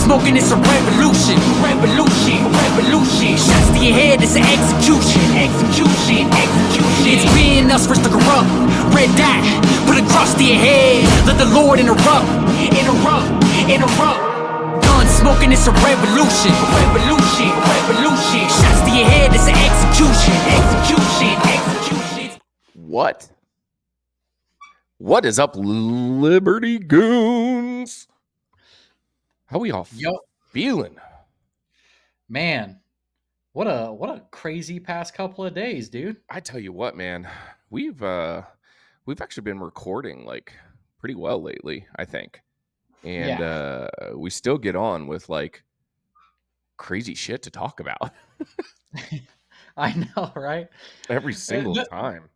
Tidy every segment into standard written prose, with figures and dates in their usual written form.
smoking, it's a revolution. Shots to your head, it's an execution. It's being us versus the corrupt. Red dot, put a cross to your head. Let the Lord interrupt. Gun smoking, it's a revolution. Shots to your head, it's an execution. What is up, Liberty Goons? How we all feeling? Man, what a crazy past couple of days, dude. I tell you what, man, we've actually been recording like pretty well lately, I think. And we still get on with like crazy shit to talk about. I know, right? Every single time.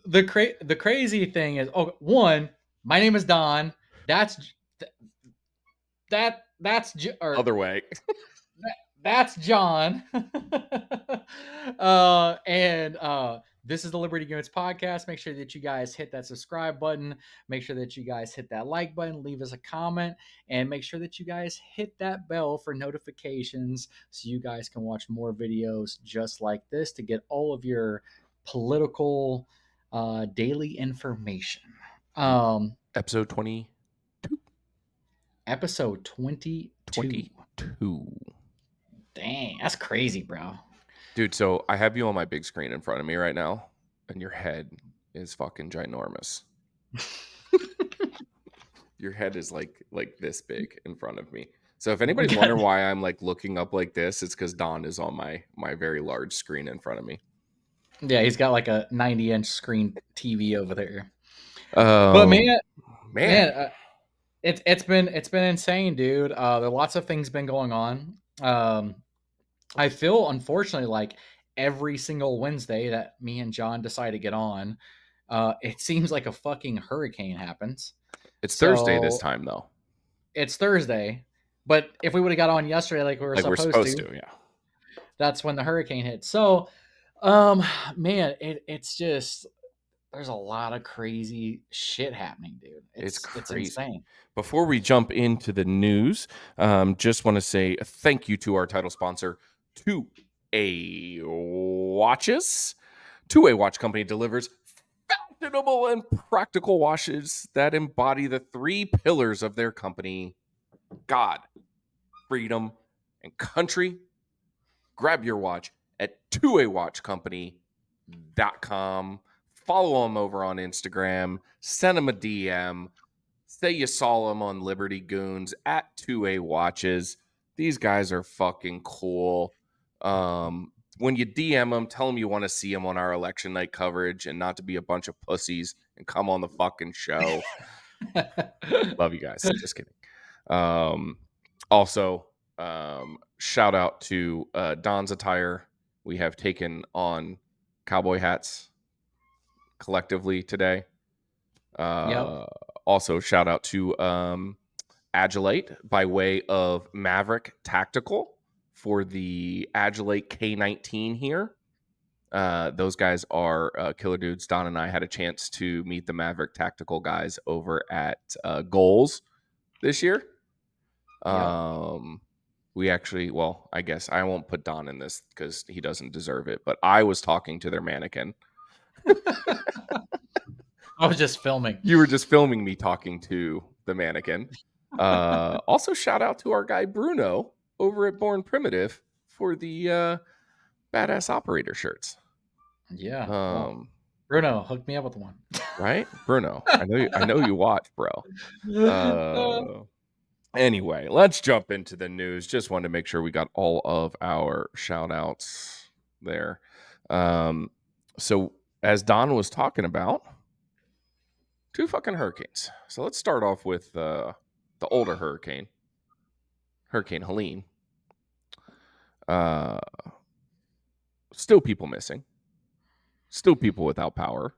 The crazy thing is, one, my name is Don. That's Other way. That's John. This is the Liberty Goons podcast. Make sure that you guys hit that subscribe button. Make sure that you guys hit that like button, leave us a comment, and make sure that you guys hit that bell for notifications so you guys can watch more videos just like this to get all of your political daily information. Episode 22. Episode 22. Dang, that's crazy, bro. Dude, so I have you on my big screen in front of me right now, and your head is fucking ginormous. Your head is like this big in front of me. So if anybody's wondering why I'm like looking up like this, it's because Don is on my very large screen in front of me. Yeah, he's got like a 90-inch screen TV over there. But man, it's been insane, dude. There are lots of things been going on. I feel, unfortunately, like every single Wednesday that me and John decide to get on, it seems like a fucking hurricane happens. It's Thursday this time, though. It's Thursday, but if we would have got on yesterday like we were supposed to, yeah, that's when the hurricane hit. So, man, it's just, there's a lot of crazy shit happening, dude. It's crazy. It's insane. Before we jump into the news, just want to say thank you to our title sponsor, 2A Watches. 2A Watch Company delivers fashionable and practical watches that embody the three pillars of their company: God, freedom, and country. Grab your watch at 2awatchcompany.com. Follow them over on Instagram. Send them a DM. Say you saw them on Liberty Goons at 2A Watches. These guys are fucking cool. When you DM them, tell them you want to see them on our election night coverage and not to be a bunch of pussies and come on the fucking show. Love you guys. Just kidding. Also, shout out to Don's Attire. We have taken on cowboy hats collectively today. Also, shout out to Agilite by way of Maverick Tactical for the Agilite K19 here. Those guys are killer dudes. Don and I had a chance to meet the Maverick Tactical guys over at Goals this year. We actually, well, I guess I won't put Don in this because he doesn't deserve it, but I was talking to their mannequin. I was just filming. You were just filming me talking to the mannequin. Also, shout out to our guy Bruno over at Born Primitive for the Badass Operator shirts. Yeah. Bruno, hook me up with one. Right? Bruno, I know you watch, bro. Anyway, let's jump into the news. Just wanted to make sure we got all of our shout outs there. So as Don was talking about, two fucking hurricanes. So let's start off with the older hurricane, Hurricane Helene. Still people missing. Still people without power.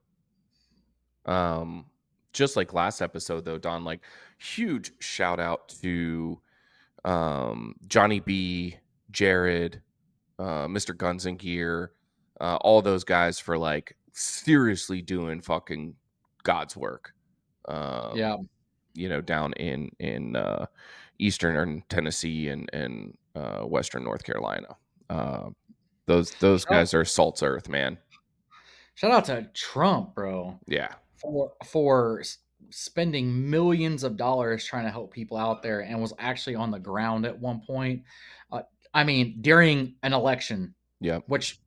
Just like last episode, though, Don, like, huge shout out to Johnny B, Jared, Mr. Guns and Gear, all those guys for like seriously doing fucking God's work. Yeah. You know, down in eastern Tennessee and western North Carolina. Those Shout, guys are salt's earth, man. shout out to Trump, bro, Yeah. for spending millions of dollars trying to help people out there, and was actually on the ground at one point. Uh, I mean, during an election, Yep. which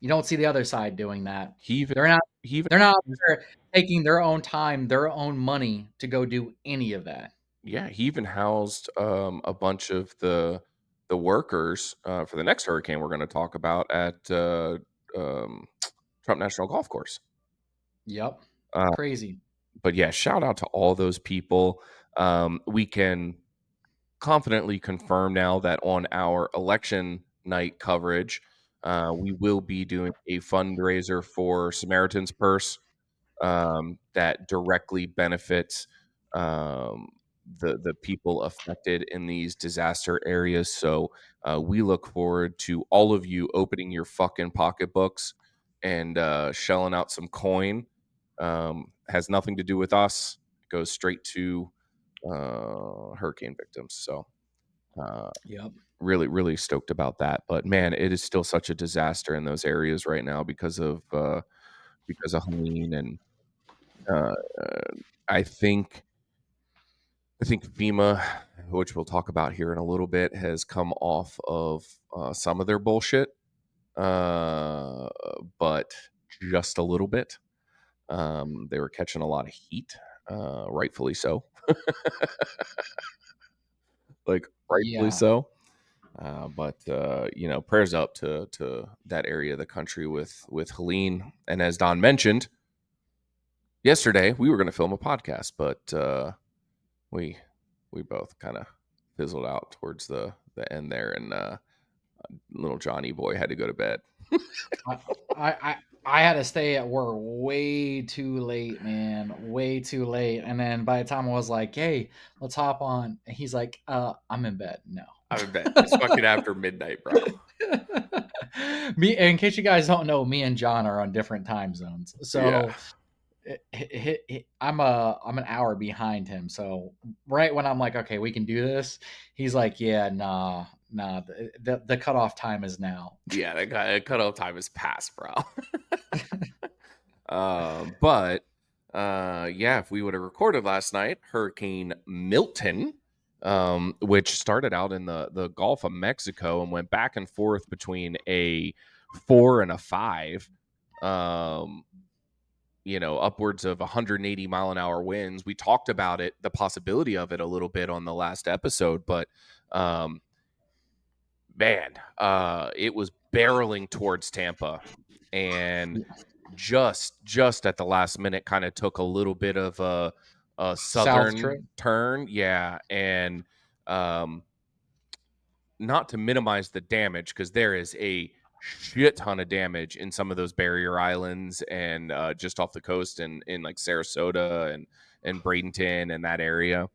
you don't see the other side doing that. He even They're not. he even They're not out there taking their own time, their own money to go do any of that. yeah, he even housed a bunch of the workers for the next hurricane we're going to talk about at um, Trump National Golf Course. Yep, Uh, crazy. but yeah, shout out to all those people. We can confidently confirm now that on our election night coverage, we will be doing a fundraiser for Samaritan's Purse that directly benefits um, the people affected in these disaster areas. So we look forward to all of you opening your fucking pocketbooks and shelling out some coin. Has nothing to do with us. It goes straight to hurricane victims. So uh, Yep. really stoked about that. But man, it is still such a disaster in those areas right now because of Helene and uh, I think FEMA, which we'll talk about here in a little bit, has come off of some of their bullshit, uh, but just a little bit. They were catching a lot of heat, rightfully so. Like rightfully Yeah. so. But prayers up to that area of the country with Helene. And as Don mentioned yesterday, we were going to film a podcast, but we both kind of fizzled out towards the end there, and little Johnny boy had to go to bed. I, I had to stay at work way too late, man, way too late. And then by the time I was like, "Hey, let's hop on," and he's like, I'm in bed." No. I'm in bed. It's fucking after midnight, bro. Me, in case you guys don't know, me and John are on different time zones, Yeah, so I'm an hour behind him. So right when I'm like, okay, we can do this, he's like, yeah, nah, the cutoff time is now. yeah. That cutoff time is past, bro. But yeah, if we would have recorded last night, Hurricane Milton, which started out in the Gulf of Mexico and went back and forth between a 4 and a 5. Upwards of 180-mile-an-hour winds. We talked about it, the possibility of it a little bit on the last episode, but um, man, it was barreling towards Tampa, and just at the last minute, kind of took a little bit of a South trip. southern turn, yeah, and um, not to minimize the damage because there is a shit ton of damage in some of those barrier islands and just off the coast in like Sarasota and Bradenton and that area.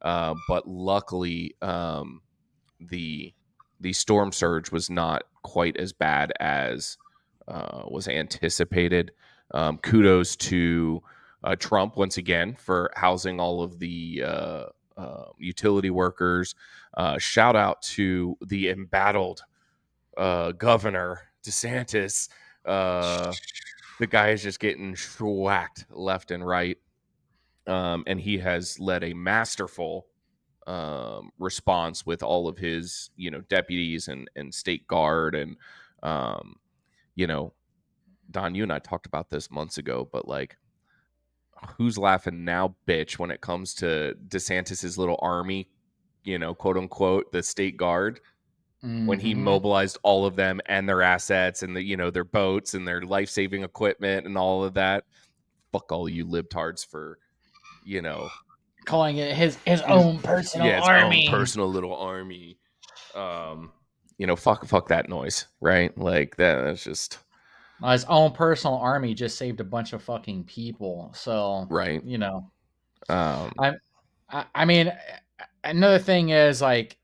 But luckily, the the storm surge was not quite as bad as was anticipated. Kudos to Trump once again for housing all of the utility workers. Shout out to the embattled Governor DeSantis. The guy is just getting schwacked left and right, and he has led a masterful response with all of his deputies and state guard and um, you know Don, you and I talked about this months ago, but like, who's laughing now, bitch, when it comes to DeSantis's little army, quote unquote, the state guard, when he Mm-hmm. mobilized all of them and their assets and their boats and their life saving equipment and all of that. Fuck all you libtards for, you know, Calling it his own personal yeah, its own army. personal little army. Fuck that noise, right? Like that's just His own personal army just saved a bunch of fucking people. So right. you know, Um, I I mean, another thing is like,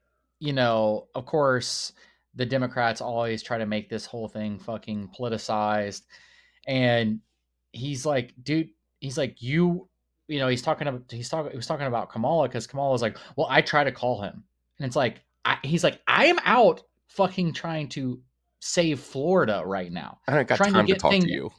of course, the Democrats always try to make this whole thing fucking politicized, and he's like, dude, he's like, he was talking about Kamala, because Kamala was like, well, I try to call him, and it's like, he's like, I am out fucking trying to save Florida right now, I don't got trying to time to get talk to things. you.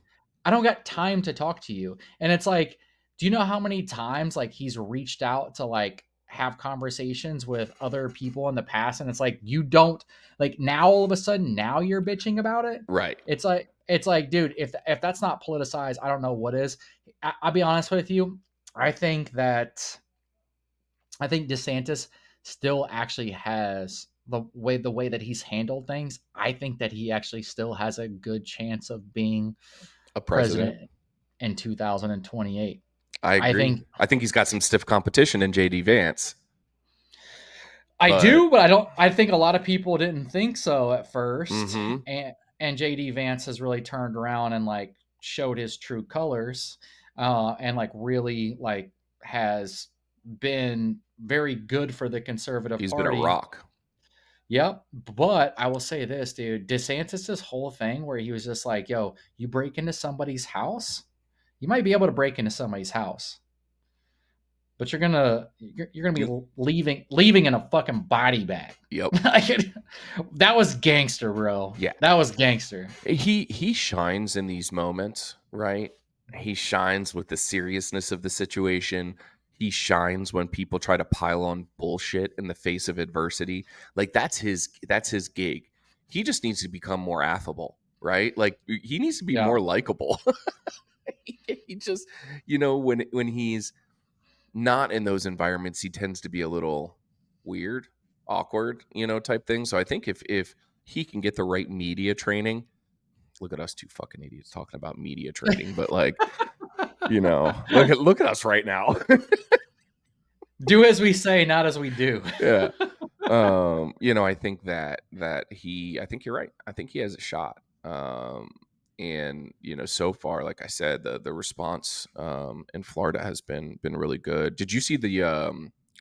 I don't got time to talk to you. And it's like, do you know how many times like he's reached out to like have conversations with other people in the past, and it's like, you don't, like, now all of a sudden now you're bitching about it. Right. It's like, dude, if that's not politicized, I don't know what is. I'll be honest with you. I think that I think DeSantis still actually has the way that he's handled things. I think that he actually still has a good chance of being A president. president in 2028. I I agree. think I think he's got some stiff competition in JD Vance. I But do, but I don't. I think a lot of people didn't think so at first, mhm, and JD Vance has really turned around and like showed his true colors, and like really like has been very good for the conservative he's been a party. rock. Yep. But I will say this, dude. DeSantis' whole thing where he was just like, yo, you break into somebody's house, you might be able to break into somebody's house, but you're gonna Do be leaving in a fucking body bag. Yep. That was gangster, bro. Yeah. That was gangster. He shines in these moments, right? He shines with the seriousness of the situation. He shines when people try to pile on bullshit in the face of adversity. Like that's his gig. He just needs to become more affable, right? Like he needs to be Yeah. more likable. He just, when he's not in those environments, he tends to be a little weird, awkward, type thing. So I think if he can get the right media training, look at us two fucking idiots talking about media training, but like, look at us right now. Do as we say, not as we do. Yeah. I think I think you're right. I think he has a shot. And so far, like I said, the response in Florida has been really good. Did you see the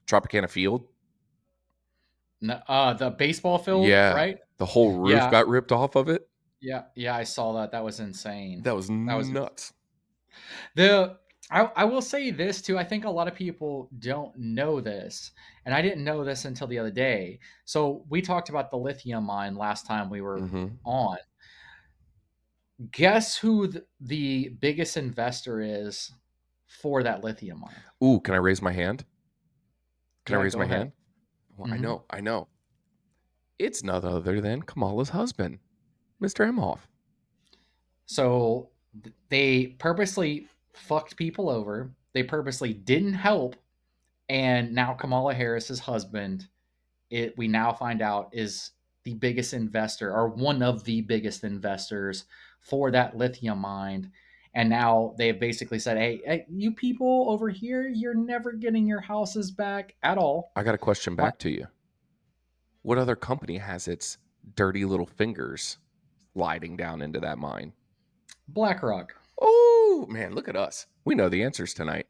Tropicana Field? No, the baseball field, Yeah, right? the whole roof Yeah, got ripped off of it. yeah. I saw that. That was insane. That was That was nuts. the. I will say this too. I think a lot of people don't know this, and I didn't know this until the other day. So we talked about the lithium mine last time we were Hmm. on. Guess who the biggest investor is for that lithium mine? Ooh, can I raise my hand? Can I Yeah, raise go my ahead. hand? Well, I Mhm. know, I know. It's none other than Kamala's husband, Mr. Emhoff. So they purposely fucked people over. They purposely didn't help, and now Kamala Harris's husband, we now find out, is the biggest investor, or one of the biggest investors for that lithium mine. And now they've basically said, hey, you people over here, you're never getting your houses back at all. I got a question Why? back to you. What other company has its dirty little fingers sliding down into that mine? BlackRock. Oh, man, look at us. We know the answers tonight.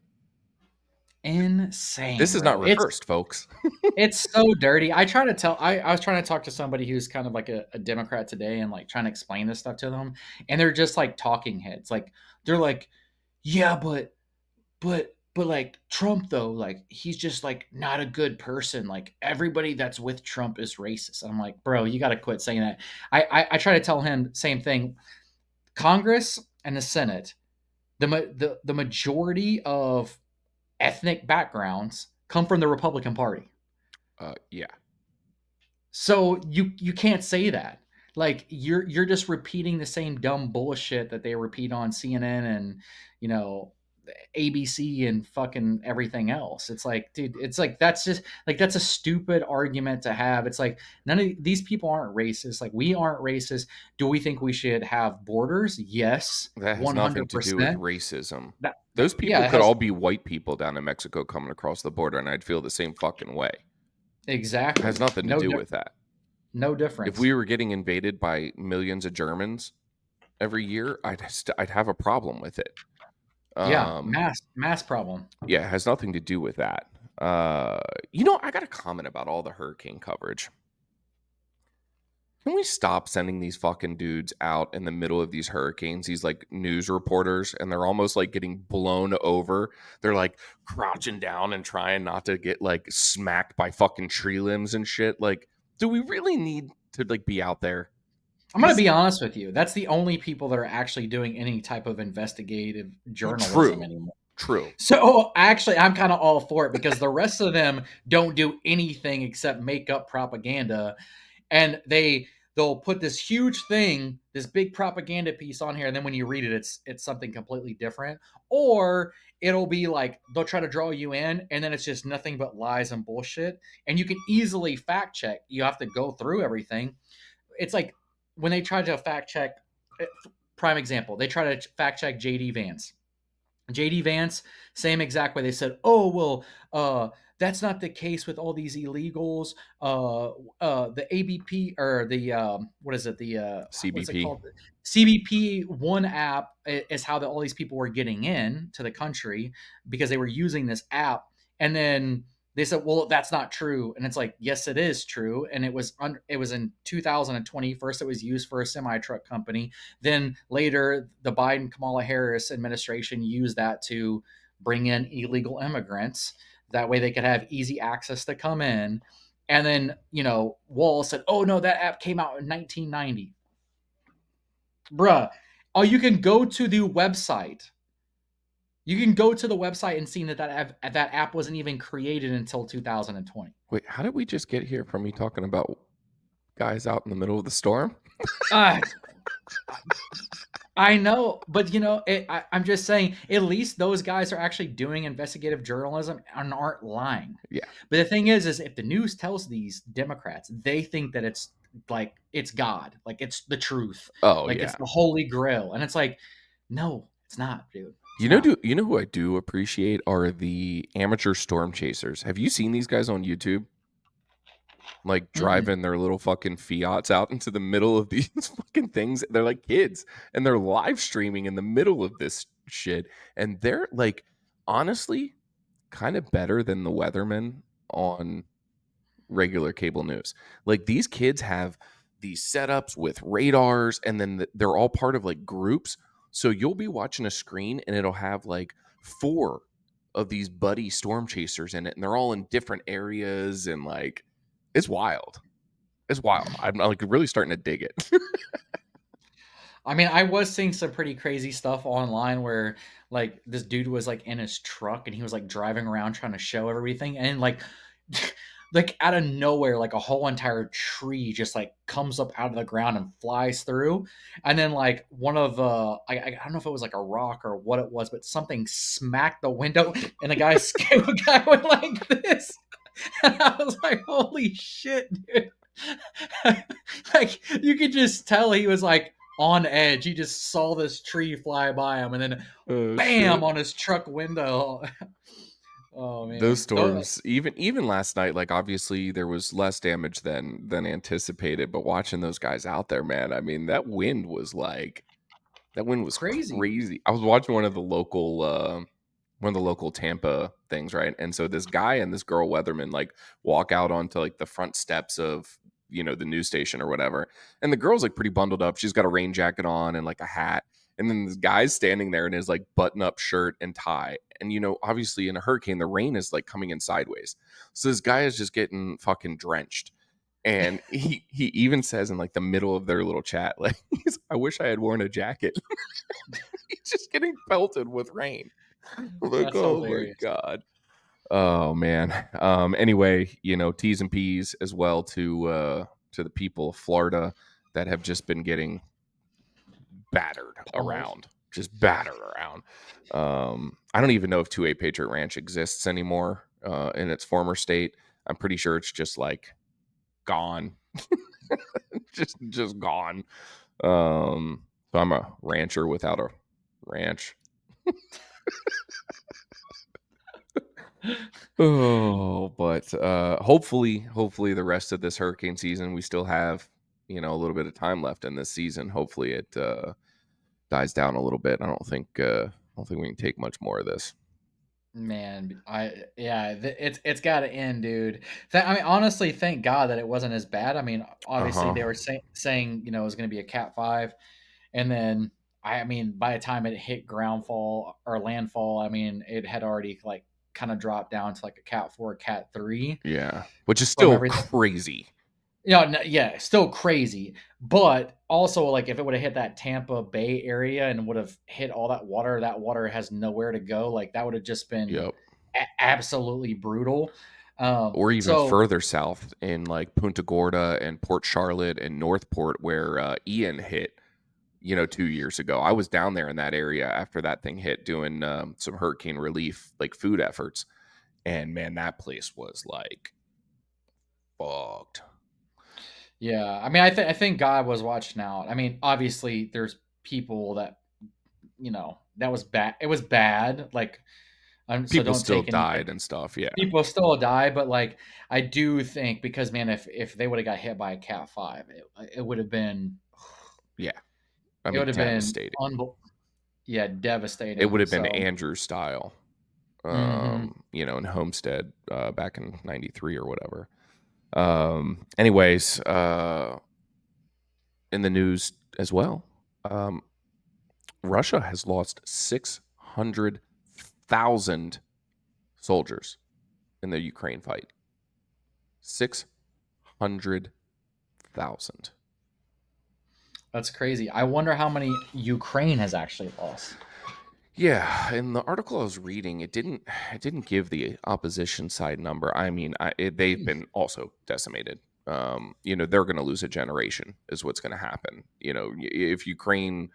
Insane, This is not bro. It's rehearsed, folks. it's so dirty. I was trying to talk to somebody who's kind of like a Democrat today, and like trying to explain this stuff to them, and they're just like talking heads. Like they're like, yeah, but like Trump though, like he's just like not a good person. Like everybody that's with Trump is racist. I'm like, bro, you got to quit saying that. I try to tell him same thing. Congress and the Senate, the majority of ethnic backgrounds come from the Republican Party. Yeah. So you can't say that. Like you're just repeating the same dumb bullshit that they repeat on CNN and you know ABC and fucking everything else. It's like, dude, it's like that's just like that's a stupid argument to have. It's like none of these people aren't racist. Like we aren't racist. Do we think we should have borders? Yes, That has nothing to do with 100%. racism. That Those yeah, people it could has all be white people down in Mexico coming across the border, and I'd feel the same fucking way. It has exactly nothing to do with that. no If difference. we were getting invaded by millions of Germans every year, I'd have a problem with it. Yeah, Um, mass problem. yeah, it has nothing to do with that. I got a comment about all the hurricane coverage. Can we stop sending these fucking dudes out in the middle of these hurricanes? These like news reporters, and they're almost like getting blown over. They're like crouching down and trying not to get like smacked by fucking tree limbs and shit. Like, do we really need to like be out there? I'm going to be honest with you. That's the only people that are actually doing any type of investigative journalism True, anymore. true. So actually, I'm kind of all for it because the rest of them don't do anything except make up propaganda, and they'll put this huge thing, this big propaganda piece on here, and then when you read it, it's something completely different, or it'll be like they'll try to draw you in, and then it's just nothing but lies and bullshit, and you can easily fact check. You have to go through everything. It's like when they try to fact check. Prime example, they try to fact check JD Vance. JD Vance, same exact way. They said, "Oh well, that's not the case with all these illegals. The ABP or the what is it? The what's it CBP. called? CBP One app is how all these people were getting in to the country because they were using this app." And then they said, "Well, that's not true." And it's like, "Yes, it is true." And it was in 2020. First, it was used for a semi truck company. Then later, the Biden Kamala Harris administration used that to bring in illegal immigrants. That way, they could have easy access to come in. And then, Wall said, "Oh no, that app came out in 1990." Bruh, oh, you can go to the website. You can go to the website and see that app wasn't even created until 2020. Wait, how did we just get here from me talking about guys out in the middle of the storm? Uh, I know, but I'm just saying, at least those guys are actually doing investigative journalism and aren't lying. Yeah. But the thing is if the news tells these Democrats, they think that it's like it's God, like it's the truth, Oh like yeah. it's the Holy Grail, and it's like, no, it's not, dude. It's You know, not. you know who I do appreciate are the amateur storm chasers. Have you seen these guys on YouTube? Like Mm-mm. driving their little fucking Fiats out into the middle of these fucking things. They're like kids and they're live streaming in the middle of this shit. And they're like, honestly, kind of better than the weathermen on regular cable news. Like these kids have these setups with radars and then they're all part of like groups. So you'll be watching a screen and it'll have like four of these buddy storm chasers in it and they're all in different areas and like it's wild. It's wild. I'm like really starting to dig it. I mean, I was seeing some pretty crazy stuff online where like this dude was like in his truck and he was like driving around trying to show everything and like like out of nowhere like a whole entire tree just like comes up out of the ground and flies through, and then like one of I don't know if it was like a rock or what it was, but something smacked the window and the guy went like this. And I was like, holy shit, dude. Like you could just tell he was like on edge. He just saw this tree fly by him and then Oh bam shit. on his truck window. Oh Those man. storms, even last night, like obviously there was less damage than anticipated, but watching those guys out there, man, I mean that wind was Crazy. crazy. I was watching one of the local Tampa things, right? And so this guy and this girl weatherman like walk out onto like the front steps of the news station or whatever. And the girl's like pretty bundled up. She's got a rain jacket on and like a hat. And then this guy's standing there in his like button up shirt and tie. And obviously in a hurricane, the rain is like coming in sideways. So this guy is just getting fucking drenched. And he even says in like the middle of their little chat, like, I wish I had worn a jacket. He's just getting pelted with rain. I'm like, That's oh my hilarious. God. Oh man. Anyway, T's and P's as well to the people of Florida that have just been getting battered Pummeled. around. Just battered around. I don't even know if 2A Patriot Ranch exists anymore in its former state. I'm pretty sure it's just like gone. just gone. So I'm a rancher without a ranch. Oh, but hopefully the rest of this hurricane season, we still have a little bit of time left in this season. Hopefully it dies down a little bit. I don't think we can take much more of this. Man, it's got to end, dude. I mean, honestly, thank God that it wasn't as bad. I mean, obviously Uh-huh. they were saying it was going to be a Cat 5, and then I mean, by the time it hit groundfall or landfall, I mean, it had already like kind of dropped down to like a Cat 4, Cat 3 Yeah. Which is from still everything. crazy. Yeah, still crazy. But also, like, if it would have hit that Tampa Bay area and would have hit all that water has nowhere to go. Like, that would have just been Yep. absolutely brutal. Or even So further south in like Punta Gorda and Port Charlotte and Northport where Ian hit, 2 years ago. I was down there in that area after that thing hit doing some hurricane relief, like food efforts. And man, that place was like fucked. yeah, I mean, I think God was watching out. I mean, obviously, there's people that that was bad. It was bad. Like, so People don't still take anything. died and stuff. Yeah. People still die, but like I do think because man, if they would have got hit by a Cat 5, it would have been Yeah. I it mean, would have been devastating. yeah, It would devastating. have been So, Andrew style, mhm. in Homestead back in 93 or whatever. Anyways, in the news as well, um, Russia has lost 600,000 soldiers in the Ukraine fight. 600,000. That's crazy. I wonder how many Ukraine has actually lost. Yeah, in the article I was reading, it didn't give the opposition side number. I mean, they've been also decimated. They're going to lose a generation, is what's going to happen. If Ukraine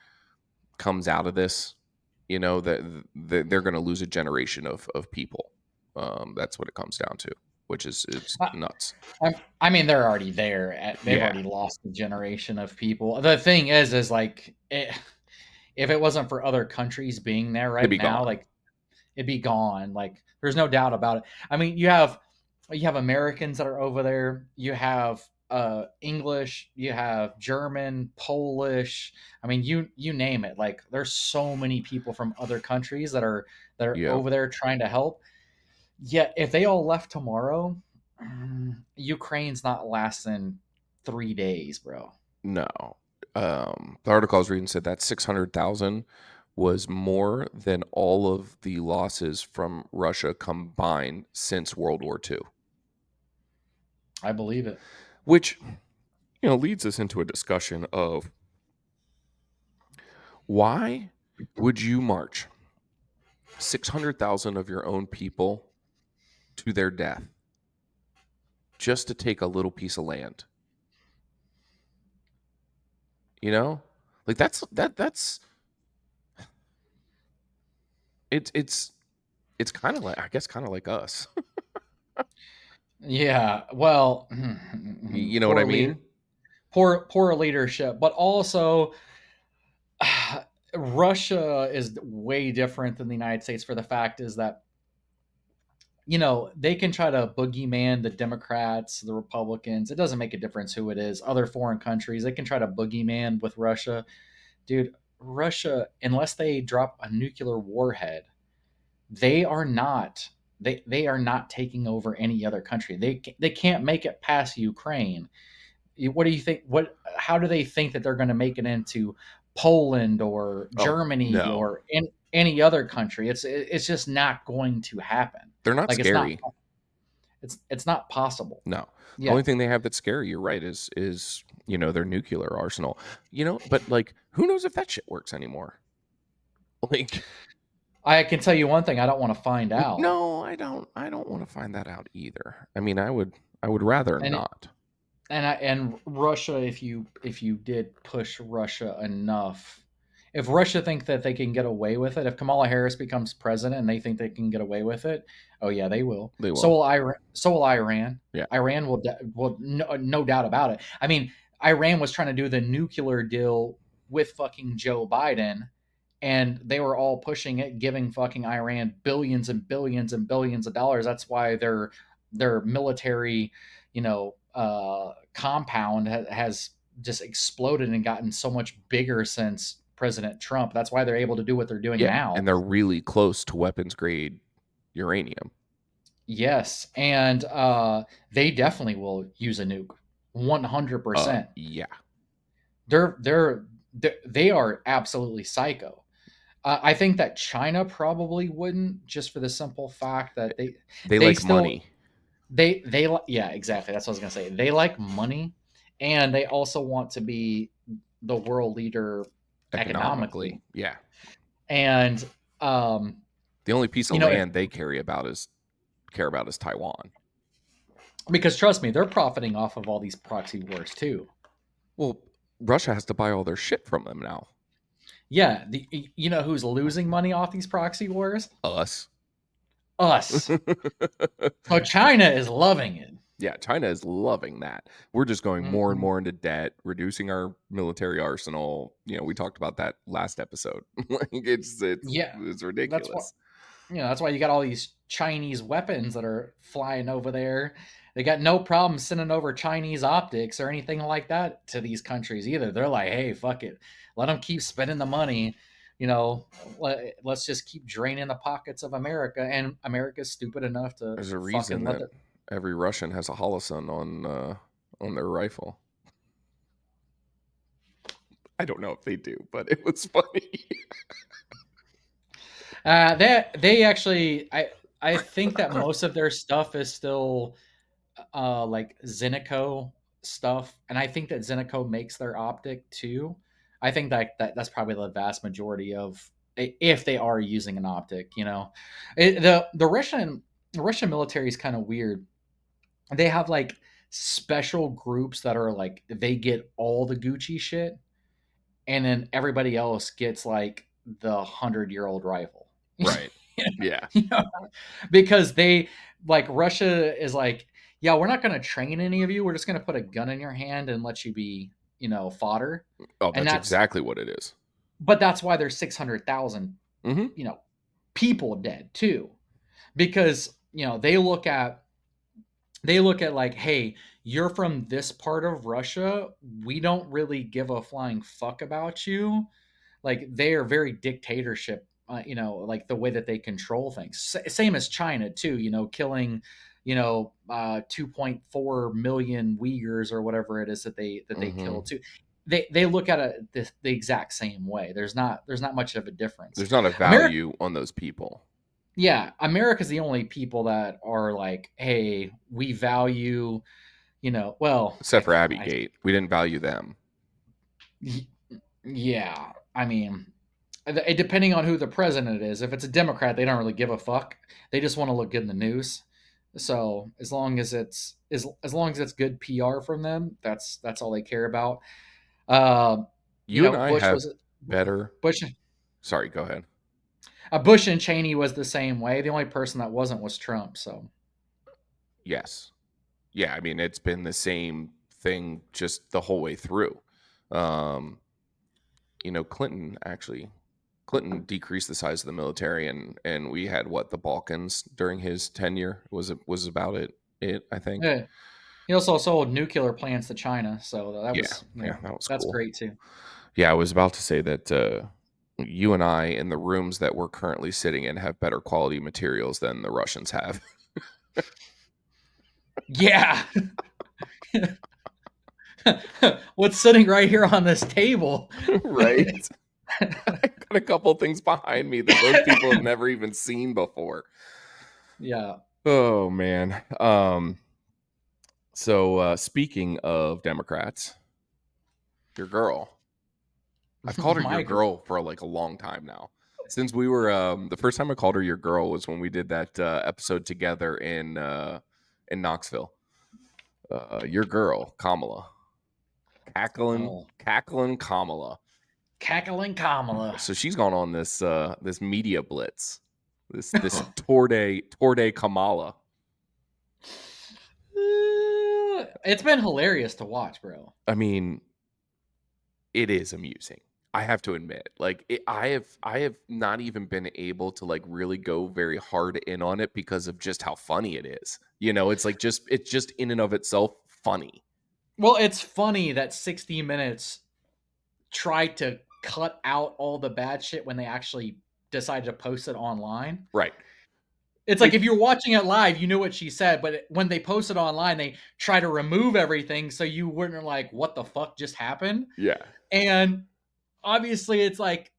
comes out of this, that they're going to lose a generation of people. That's what it comes down to, which is it's I, nuts. I mean, they're already there. They've Yeah, already lost a generation of people. The thing is like if it wasn't for other countries being there they'd right be now, gone. like it'd be gone. Like there's no doubt about it. I mean, you have Americans that are over there. You have English, you have German, Polish. I mean, you name it. Like there's so many people from other countries that are Yeah, over there trying to help. Yet if they all left tomorrow, Ukraine's not lasting 3 days, bro. no. The article I was reading said that 600,000 was more than all of the losses from Russia combined since World War II, I believe it. which leads us into a discussion of why would you march 600,000 of your own people to their death just to take a little piece of land? You know, like that's it's kind of like, I guess, kind of like us. Yeah. Well, You know what I poor leader, mean? poor leadership, but also Russia is way different than the United States for the fact is that they can try to boogeyman the Democrats, the Republicans. It doesn't make a difference who it is. Other foreign countries, they can try to boogeyman with Russia. Dude, Russia, unless they drop a nuclear warhead, they are not they are not taking over any other country. They can't make it past Ukraine. What do you think? How do they think that they're going to make it into Poland or Oh Germany no, or in any other country? It's just not going to happen. they're not Like it's not scary. it's not possible. No, the Yeah. only thing they have that's scary, you're right, is their nuclear arsenal. But like, who knows if that shit works anymore? Like, I can tell you one thing I don't want to find out. no, I don't want to find that out either. I mean, I would rather And it, not. and Russia, if you did push Russia enough, if Russia think that they can get away with it, if Kamala Harris becomes president and they think they can get away with it, oh yeah, they will. They So will. will Iran. So will Iran. Yeah. Iran will no doubt about it. I mean, Iran was trying to do the nuclear deal with fucking Joe Biden, and they were all pushing it, giving fucking Iran billions and billions and billions of dollars. That's why their military, compound has just exploded and gotten so much bigger since President Trump. That's why they're able to do what they're doing Yeah, now. and they're really close to weapons grade uranium. Yes, and they definitely will use a nuke. 100%. Yeah. They are absolutely psycho. I think that China probably wouldn't, just for the simple fact that They they like still money yeah, exactly. That's what I was gonna say. They like money, and they also want to be the world leader economically. economically. Yeah. And um, The only piece of you know, land they care about is Taiwan. because trust me, they're profiting off of all these proxy wars too. Well, Russia has to buy all their shit from them now. Yeah, you know who's losing money off these proxy wars? Us. Us. So China is loving it. Yeah, China is loving that. We're just going more and Mhm. more into debt, reducing our military arsenal. We talked about that last episode. Like Yeah, it's that's what ridiculous. that's why you got all these Chinese weapons that are flying over there. They got no problem sending over Chinese optics or anything like that to these countries either. They're like, hey, fuck it, let them keep spending the money. You know, let's just keep draining the pockets of America, and America's stupid enough to There's a reason fucking let that their every Russian has a holosun on their rifle. I don't know if they do, but it was funny. they actually I think that most of their stuff is still like Zenico stuff, and I think that Zenico makes their optic too. I think that's probably the vast majority of if they are using an optic. The Russian military is kind of weird. They have like special groups that are like they get all the Gucci shit, and then everybody else gets like the 100-year-old rifle. Right. Yeah. You know, because they like Russia is like, yeah, we're not going to train any of you. We're just going to put a gun in your hand and let you be, fodder. Oh, And that's exactly what it is. but that's why there's 600,000, Mm-hmm. people dead too, because they look at like, hey, you're from this part of Russia. We don't really give a flying fuck about you. Like they are very dictatorship, like the way that they control things. Same as China too, killing 2.4 million Uyghurs or whatever it is that they Mm-hmm. kill too. They look at it the exact same way. There's not much of a difference. There's not a America, value on those people. yeah, America's the only people that are like, hey, we value, well, Except for Abbey Gate. We didn't value them. yeah, I mean, depending on who the president is. If it's a Democrat, they don't really give a fuck. They just want to look good in the news. So as long as it's good PR from them, that's all they care about. Uh, You and I Bush have was better. Bush. Sorry, go ahead. Bush and Cheney was the same way. The only person that wasn't was Trump. So Yes. Yeah, I mean, it's been the same thing just the whole way through. Um, Clinton decreased the size of the military, and we had the Balkans during his tenure was about it, I think. yeah, he also sold nuclear plants to China. So that Yeah, was yeah, that was that's cool. great too. Yeah, I was about to say that you and I in the rooms that we're currently sitting in have better quality materials than the Russians have. Yeah. What's sitting right here on this table? Right? I got a couple things behind me that most people have never even seen before. Yeah. Oh man. So speaking of Democrats, your girl. I've called her your My girl. girl for like a long time now. Since we were the first time I called her your girl was when we did that episode together in Knoxville. Your girl, Kamala. Oh, Cackling Kamala. cackling Kamala. So she's gone on this media blitz. This tour de Kamala. It's been hilarious to watch, bro. I mean, it is amusing. I have to admit, like I have not even been able to like really go very hard in on it because of just how funny it is. It's just in and of itself funny. Well, it's funny that 60 Minutes tried to cut out all the bad shit when they actually decided to post it online. Right. It's like if you're watching it live, you knew what she said, but when they post it online, they try to remove everything so you wouldn't like, what the fuck just happened? Yeah. And obviously, it's like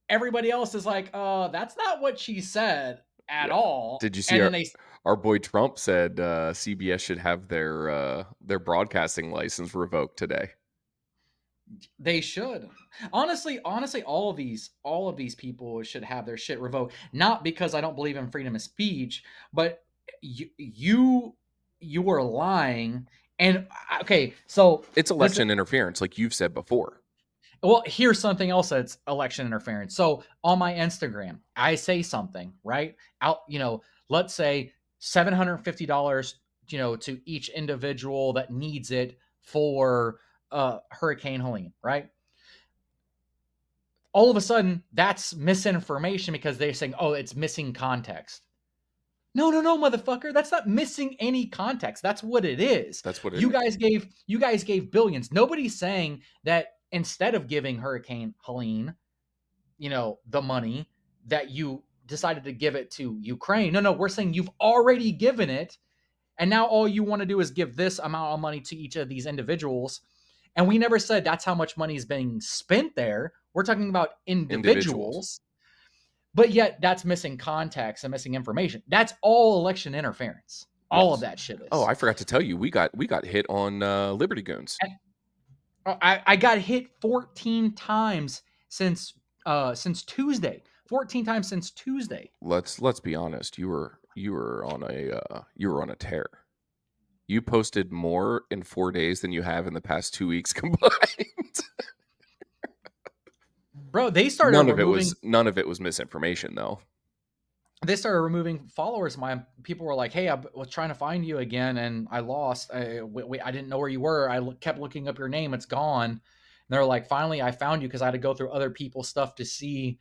everybody else is like, that's not what she said at Yeah. all. Did you see And then they our boy Trump said CBS should have their broadcasting license revoked today? They should. Honestly, all of these people should have their shit revoked. Not because I don't believe in freedom of speech, but you were lying. And okay, so It's this election interference, like you've said before. well, here's something else that's election interference. So on my Instagram, I say something, right? Let's say $750, to each individual that needs it for Hurricane Helene, right? All of a sudden that's misinformation because they're saying, oh, it's missing context. No, no, no, motherfucker. That's not missing any context. That's what it is. That's what it You is. guys gave billions. Nobody's saying that instead of giving Hurricane Helene, the money that you decided to give it to Ukraine. No, no, we're saying you've already given it. And now all you want to do is give this amount of money to each of these individuals. And we never said that's how much money is being spent there. We're talking about Individuals. individuals, but yet that's missing context and missing information. That's all election interference. All of Yes. that shit is. Oh, I forgot to tell you, we got hit on Liberty Goons. I got hit 14 times since Tuesday. 14 times since Tuesday. Let's be honest. You were on a tear. You posted more in 4 days than you have in the past 2 weeks combined. Bro, they started none of it was misinformation though. They started removing followers of mine. People were like, "Hey, I was trying to find you again, and I lost. I didn't know where you were. Kept looking up your name. It's gone." And they're like, "Finally, I found you because I had to go through other people's stuff to see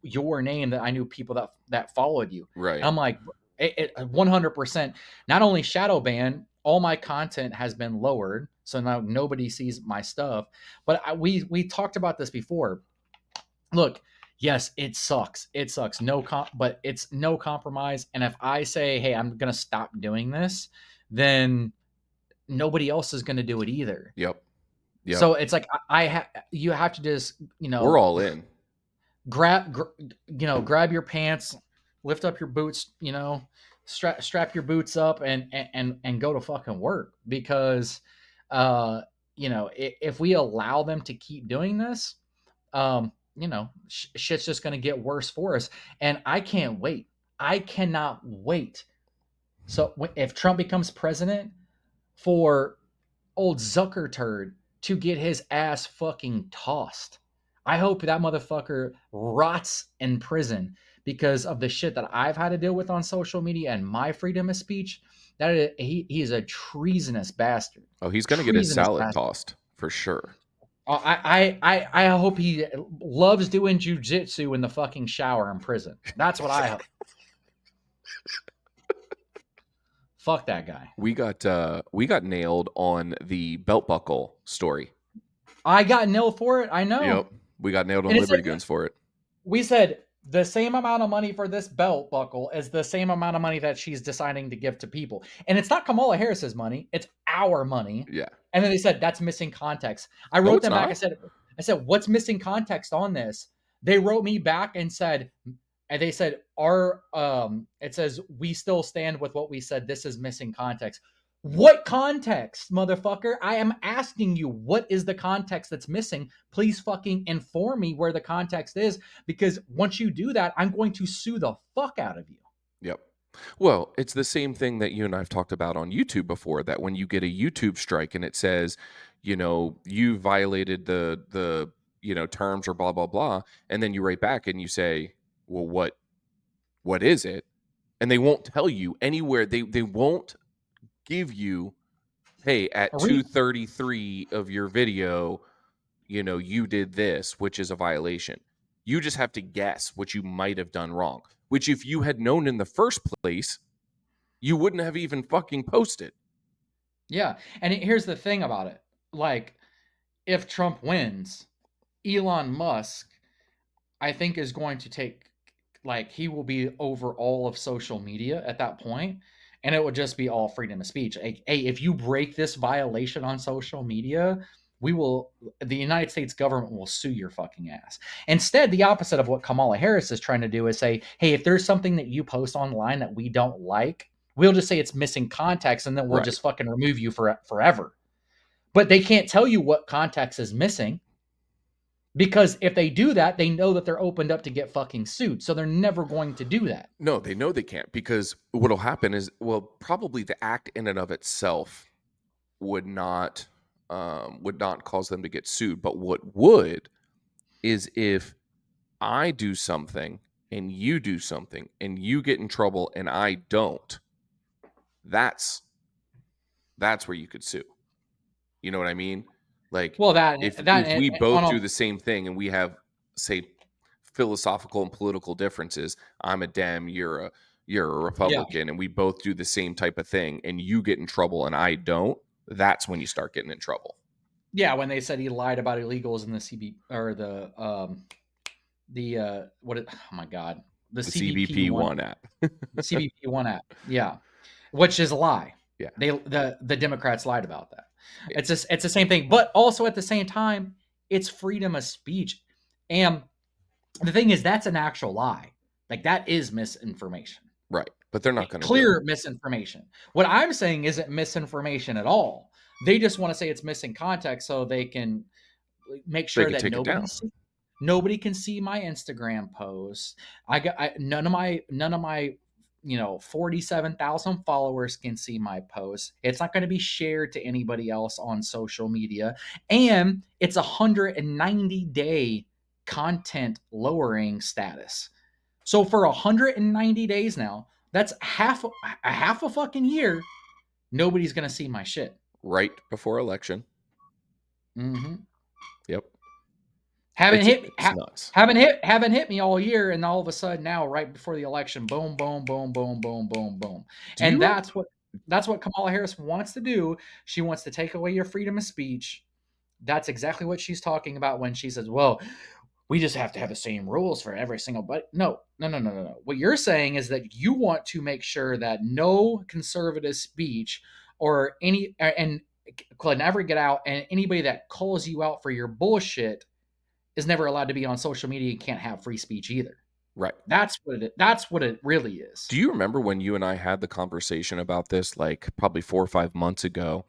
your name that I knew people that followed you." Right. And I'm like, 100%. Not only shadow ban, all my content has been lowered, so now nobody sees my stuff. But we talked about this before. Look, yes, it sucks. It sucks. But it's no compromise. And if I say, "Hey, I'm gonna stop doing this," then nobody else is gonna do it either. Yep. So it's like you have to just We're all in. grab your pants, lift up your boots, strap your boots up, and go to fucking work because, if we allow them to keep doing this, shit's just going to get worse for us. And I can't wait. I cannot wait. So if Trump becomes president, for old Zucker turd to get his ass fucking tossed. I hope that motherfucker rots in prison because of the shit that I've had to deal with on social media and my freedom of speech. He is a treasonous bastard. Oh, he's gonna get his salad tossed for sure. I hope he loves doing jujitsu in the fucking shower in prison. That's what I hope. Fuck that guy. We got nailed on the belt buckle story. I got nailed for it. I know. Yep. We got nailed on Liberty Goons for it. We said the same amount of money for this belt buckle is the same amount of money that she's deciding to give to people. And it's not Kamala Harris's money. It's our money. Yeah. And then they said, that's missing context. I wrote them back. I said, what's missing context on this? They wrote me back and they said, it says, we still stand with what we said. This is missing context. What context, motherfucker? I am asking you, what is the context that's missing? Please fucking inform me where the context is, because once you do that, I'm going to sue the fuck out of you. Yep. Well, it's the same thing that you and I've talked about on YouTube before, that when you get a YouTube strike and it says, you violated the terms or blah, blah, blah, and then you write back and you say, well, what is it? And they won't tell you anywhere. They won't give you, hey, at 2:33 of your video, you did this, which is a violation. You just have to guess what you might have done wrong, which if you had known in the first place, you wouldn't have even fucking posted. Yeah. And here's the thing about it. Like, if Trump wins, Elon Musk, I think, is going to take like he will be over all of social media at that point, and it would just be all freedom of speech. Like, hey, if you break this violation on social media, the United States government will sue your fucking ass. Instead, the opposite of what Kamala Harris is trying to do is say, hey, if there's something that you post online that we don't like, we'll just say it's missing context, and then we'll Right. just fucking remove you forever. But they can't tell you what context is missing, because if they do that, they know that they're opened up to get fucking sued. So they're never going to do that. No, they know they can't, because what'll happen is, well, probably the act in and of itself would not cause them to get sued. But what would is if I do something and you do something and you get in trouble and I don't, that's where you could sue. You know what I mean? Like, Well, that if that we both on do a the same thing and we have, say, philosophical and political differences, I'm a Dem, you're a yeah, Republican, and we both do the same type of thing, and you get in trouble and I don't, that's when you start getting in trouble. yeah, when they said he lied about illegals in the CB or oh my god, the The CBP CBP one, one app. the CBP one app, yeah, which is a lie. Yeah. The Democrats lied about that. Yeah. It's the same thing, but also at the same time, it's freedom of speech, and the thing is, that's an actual lie. Like, that is misinformation. Right. But they're not going to do it. Clear misinformation. What I'm saying isn't misinformation at all. They just want to say it's missing context so they can make They sure can that take it down. nobody can see my Instagram posts. None of my 47,000 followers can see my posts. It's not going to be shared to anybody else on social media, and it's 190-day content lowering status. So for 190 days now, that's half a fucking year, nobody's going to see my shit. Right before election. Mm-hmm. Yep. Haven't It's nuts. haven't hit me all year, and all of a sudden now, right before the election, boom, boom, boom, boom, boom, boom, boom. Do And you that's what Kamala Harris wants to do. She wants to take away your freedom of speech. That's exactly what she's talking about when she says, "Well, we just have to have the same rules for every single." But no, no, no, no, no, no. What you're saying is that you want to make sure that no conservative speech or any and can never get out, and anybody that calls you out for your bullshit is never allowed to be on social media and can't have free speech either. Right. That's what it really is. Do you remember when you and I had the conversation about this, like probably 4 or 5 months ago?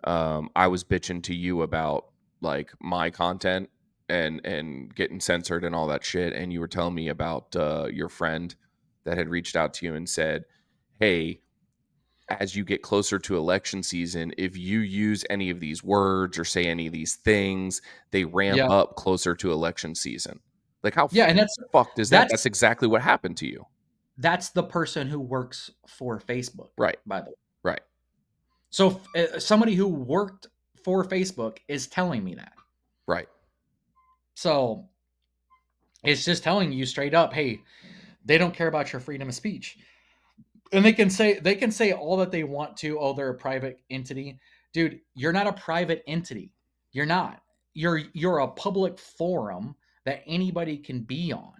I was bitching to you about like my content and getting censored and all that shit, and you were telling me about your friend that had reached out to you and said, "Hey, as you get closer to election season, if you use any of these words or say any of these things, they ramp Yeah. up closer to election season." Like, how Yeah, and fucked is that? that's That's exactly what happened to you. that's the person who works for Facebook, Right. by the way. Right. So somebody who worked for Facebook is telling me that. Right. So it's just telling you straight up, hey, they don't care about your freedom of speech. And they can say all that they want to. Oh, they're a private entity. Dude, you're not a private entity. You're not. You're a public forum that anybody can be on.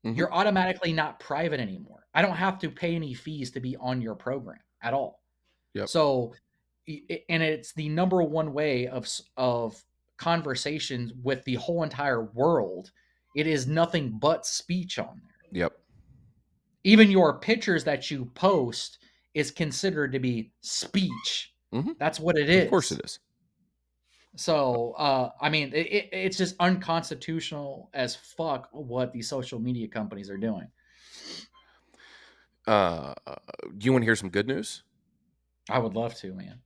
Mhm. You're automatically not private anymore. I don't have to pay any fees to be on your program at all. Yep. So, and it's the number one way of conversations with the whole entire world. It is nothing but speech on there. Yep. Even your pictures that you post is considered to be speech. Mhm. That's what it Of course is. it is. So, I mean, it's just unconstitutional as fuck what these social media companies are doing. Do you want to hear some good news? I would love to, man.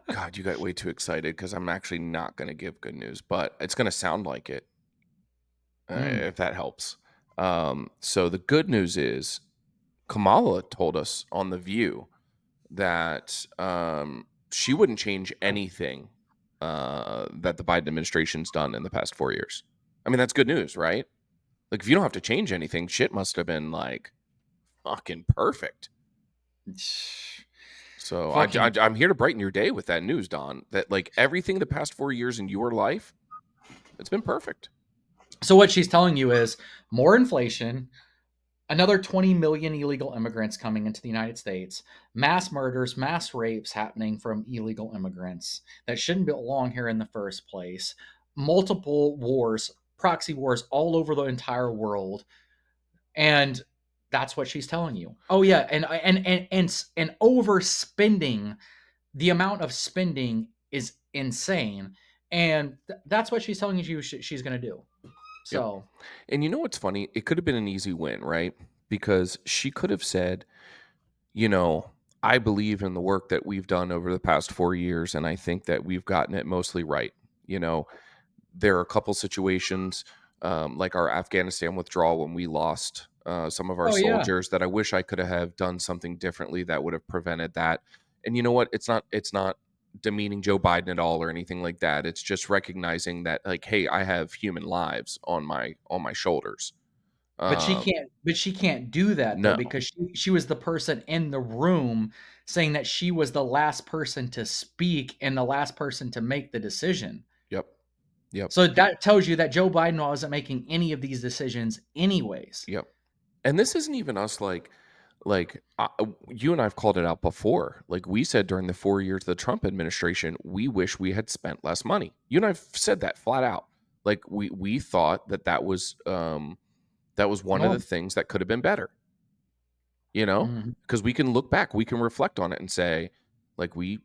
God, you got way too excited because I'm actually not going to give good news, but it's going to sound like it, if that helps. So the good news is Kamala told us on The View that she wouldn't change anything that the Biden administration's done in the past 4 years. I mean, that's good news, right? Like, if you don't have to change anything, shit must have been like fucking perfect. So I'm here to brighten your day with that news, Don. That like everything the past 4 years in your life, it's been perfect. So what she's telling you is more inflation, another 20 million illegal immigrants coming into the United States, mass murders, mass rapes happening from illegal immigrants that shouldn't belong here in the first place, multiple wars, proxy wars all over the entire world. And that's what she's telling you. Oh yeah, and overspending, the amount of spending is insane. And that's what she's telling you she's going to do. Yep. So, And you know what's funny? It could have been an easy win, right? Because she could have said, you know, I believe in the work that we've done over the past 4 years, and I think that we've gotten it mostly right. You know, there are a couple situations like our Afghanistan withdrawal when we lost some of our oh yeah. soldiers that I wish I could have done something differently that would have prevented that. And you know what? It's not demeaning Joe Biden at all or anything like that. It's just recognizing that like, hey, I have human lives on my shoulders. Um, But she can't do that though no, because she was the person in the room saying that she was the last person to speak and the last person to make the decision. yep, yep, So that tells you that Joe Biden wasn't making any of these decisions anyways. yep. And this isn't even us you and I've called it out before. Like we said during the 4 years of the Trump administration, we wish we had spent less money. You and I've said that flat out. Like we thought that was one of the Normal. things that could have been better. You know, Mhm. because we can look back, we can reflect on it and say, like we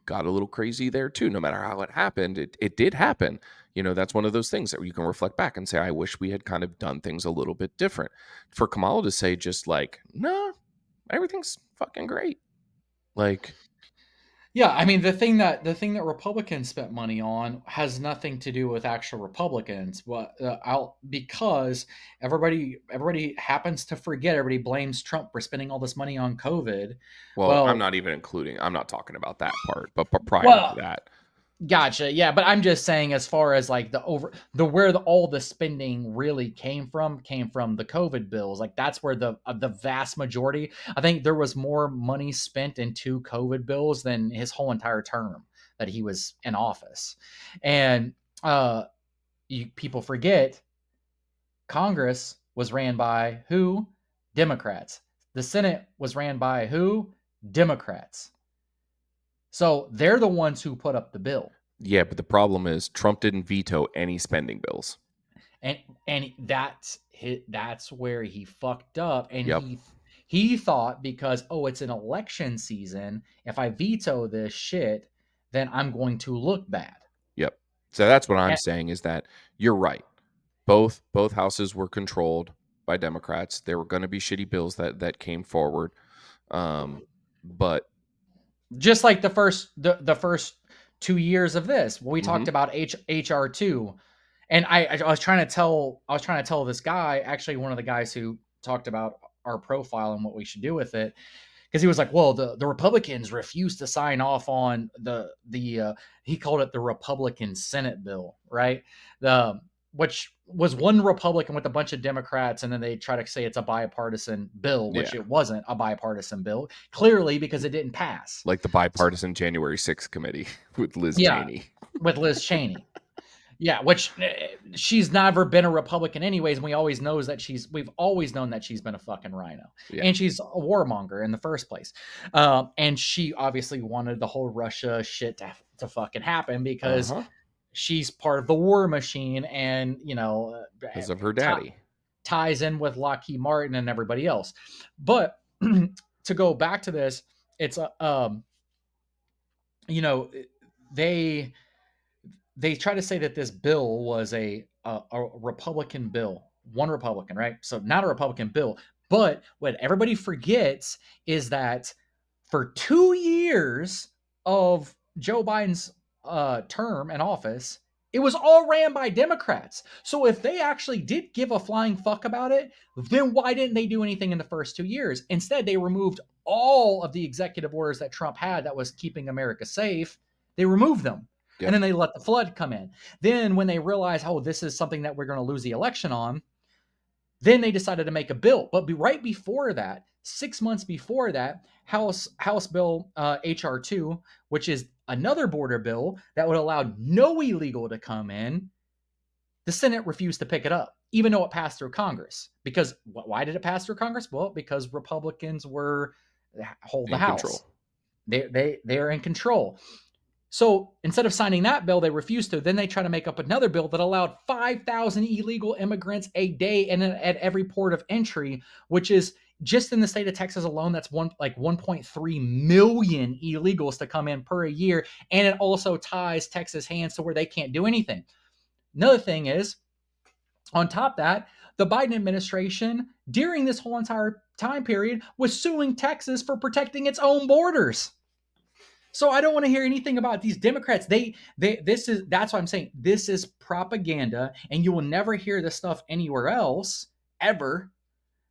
got a little crazy there too. No matter how it happened, it did happen. You know, that's one of those things that you can reflect back and say, I wish we had kind of done things a little bit different. For Kamala to say just like, no, everything's fucking great. Like, Yeah, I mean the thing that Republicans spent money on has nothing to do with actual Republicans, but out because everybody happens to forget. Everybody blames Trump for spending all this money on COVID. well, Well, I'm not talking about that part, but prior to well, that, gotcha. Yeah, but I'm just saying, as far as like all the spending really came from the COVID bills. Like that's where the vast majority. I think there was more money spent into COVID bills than his whole entire term that he was in office, and uh, people forget Congress was ran by who? Democrats. The Senate was ran by who? Democrats. So they're the ones who put up the bill. yeah, but the problem is Trump didn't veto any spending bills. and that's where he fucked up, and Yep, he thought because it's an election season, if I veto this shit, then I'm going to look bad. yep. So that's what I'm And saying is that you're right. Both houses were controlled by Democrats. There were going to be shitty bills that came forward, but just like the first 2 years of this, we talked mhm, about HR2, and I was trying to tell this guy, actually one of the guys who talked about our profile and what we should do with it, because he was like, "Well, the Republicans refused to sign off on the he called it the Republican Senate bill, right? The which was one Republican with a bunch of Democrats, and then they try to say it's a bipartisan bill, which yeah, it wasn't a bipartisan bill, clearly because it didn't pass. like the bipartisan January 6th committee with Liz Yeah, Cheney. with Liz Cheney. Yeah, which she's never been a Republican anyways, and we've always known that she's been a fucking rhino, Yeah. and she's a warmonger in the first place, and she obviously wanted the whole Russia shit to fucking happen because Uh-huh. she's part of the war machine, and Because of her ti daddy. ties in with Lockheed Martin and everybody else. But to go back to this, it's a you know they they try to say that this bill was a Republican bill, one Republican, right? So not a Republican bill. But what everybody forgets is that for 2 years of Joe Biden's term in office, it was all ran by Democrats. So if they actually did give a flying fuck about it, then why didn't they do anything in the first 2 years? Instead, they removed all of the executive orders that Trump had that was keeping America safe. They removed them. And Yep. then they let the flood come in. Then when they realize, this is something that we're going to lose the election on, then they decided to make a bill. But right before that, 6 months before that, House Bill HR2, which is another border bill that would allow no illegal to come in, The Senate refused to pick it up, even though it passed through Congress. Because why did it pass through Congress? Well, because Republicans hold the In House. control. They are in control. So instead of signing that bill, they refused to. Then they try to make up another bill that allowed 5,000 illegal immigrants a day at every port of entry, which is just in the state of Texas alone. That's 1.3 million illegals to come in per year, and it also ties Texas hands to where they can't do anything. Another thing is, on top of that, the Biden administration during this whole entire time period was suing Texas for protecting its own borders. So I don't want to hear anything about these Democrats. That's what I'm saying. This is propaganda, and you will never hear this stuff anywhere else ever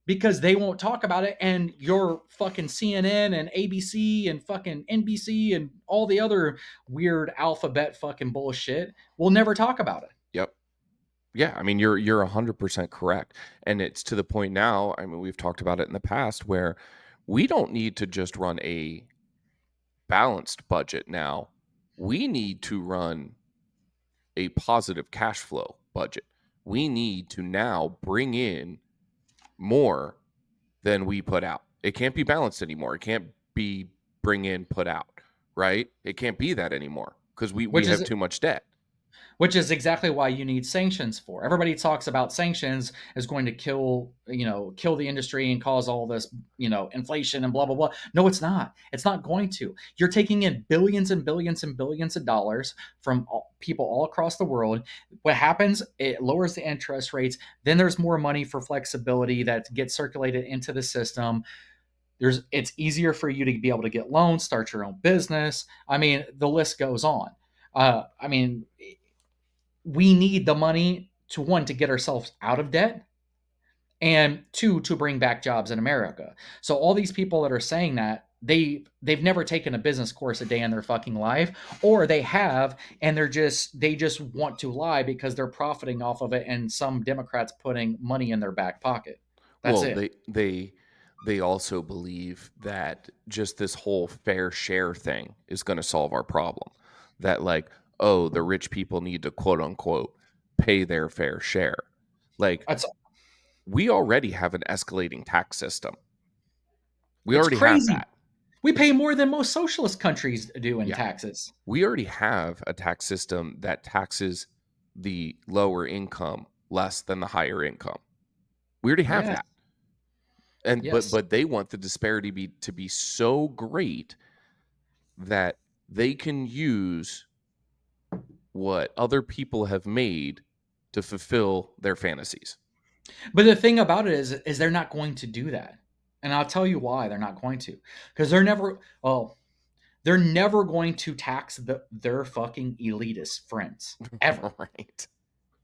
because they won't talk about it. And your fucking CNN and ABC and fucking NBC and all the other weird alphabet fucking bullshit will never talk about it. Yep. Yeah, I mean you're 100% correct. And it's to the point now, I mean we've talked about it in the past where we don't need to just run a balanced budget now. We need to run a positive cash flow budget. We need to now bring in more than we put out. It can't be balanced anymore. It can't be bring in, put out, right? It can't be that anymore because we Which have is too much debt. which is exactly why you need sanctions for. Everybody talks about sanctions is going to kill the industry and cause all this, inflation and blah, blah, blah. No, it's not. It's not going to. You're taking in billions and billions and billions of dollars from people all across the world. What happens, it lowers the interest rates. Then there's more money for flexibility that gets circulated into the system. It's easier for you to be able to get loans, start your own business. I mean, the list goes on. I mean, we need the money to, one, to get ourselves out of debt, and two, to bring back jobs in America. So all these people that are saying that, they've never taken a business course a day in their fucking life, or they have, and they just want to lie because they're profiting off of it, and some Democrats putting money in their back pocket. That's Well, it. they also believe that just this whole fair share thing is going to solve our problem. That like, oh, the rich people need to quote unquote pay their fair share. Like That's we already have an escalating tax system. We it's already have crazy. that. We pay more than most socialist countries do in Yeah. taxes. We already have a tax system that taxes the lower income less than the higher income. We already have Yes. that. And Yes. but they want the disparity to be so great that they can use what other people have made to fulfill their fantasies. But the thing about it is they're not going to do that. And I'll tell you why they're not going to. Because they're never going to tax their fucking elitist friends. Ever. Right.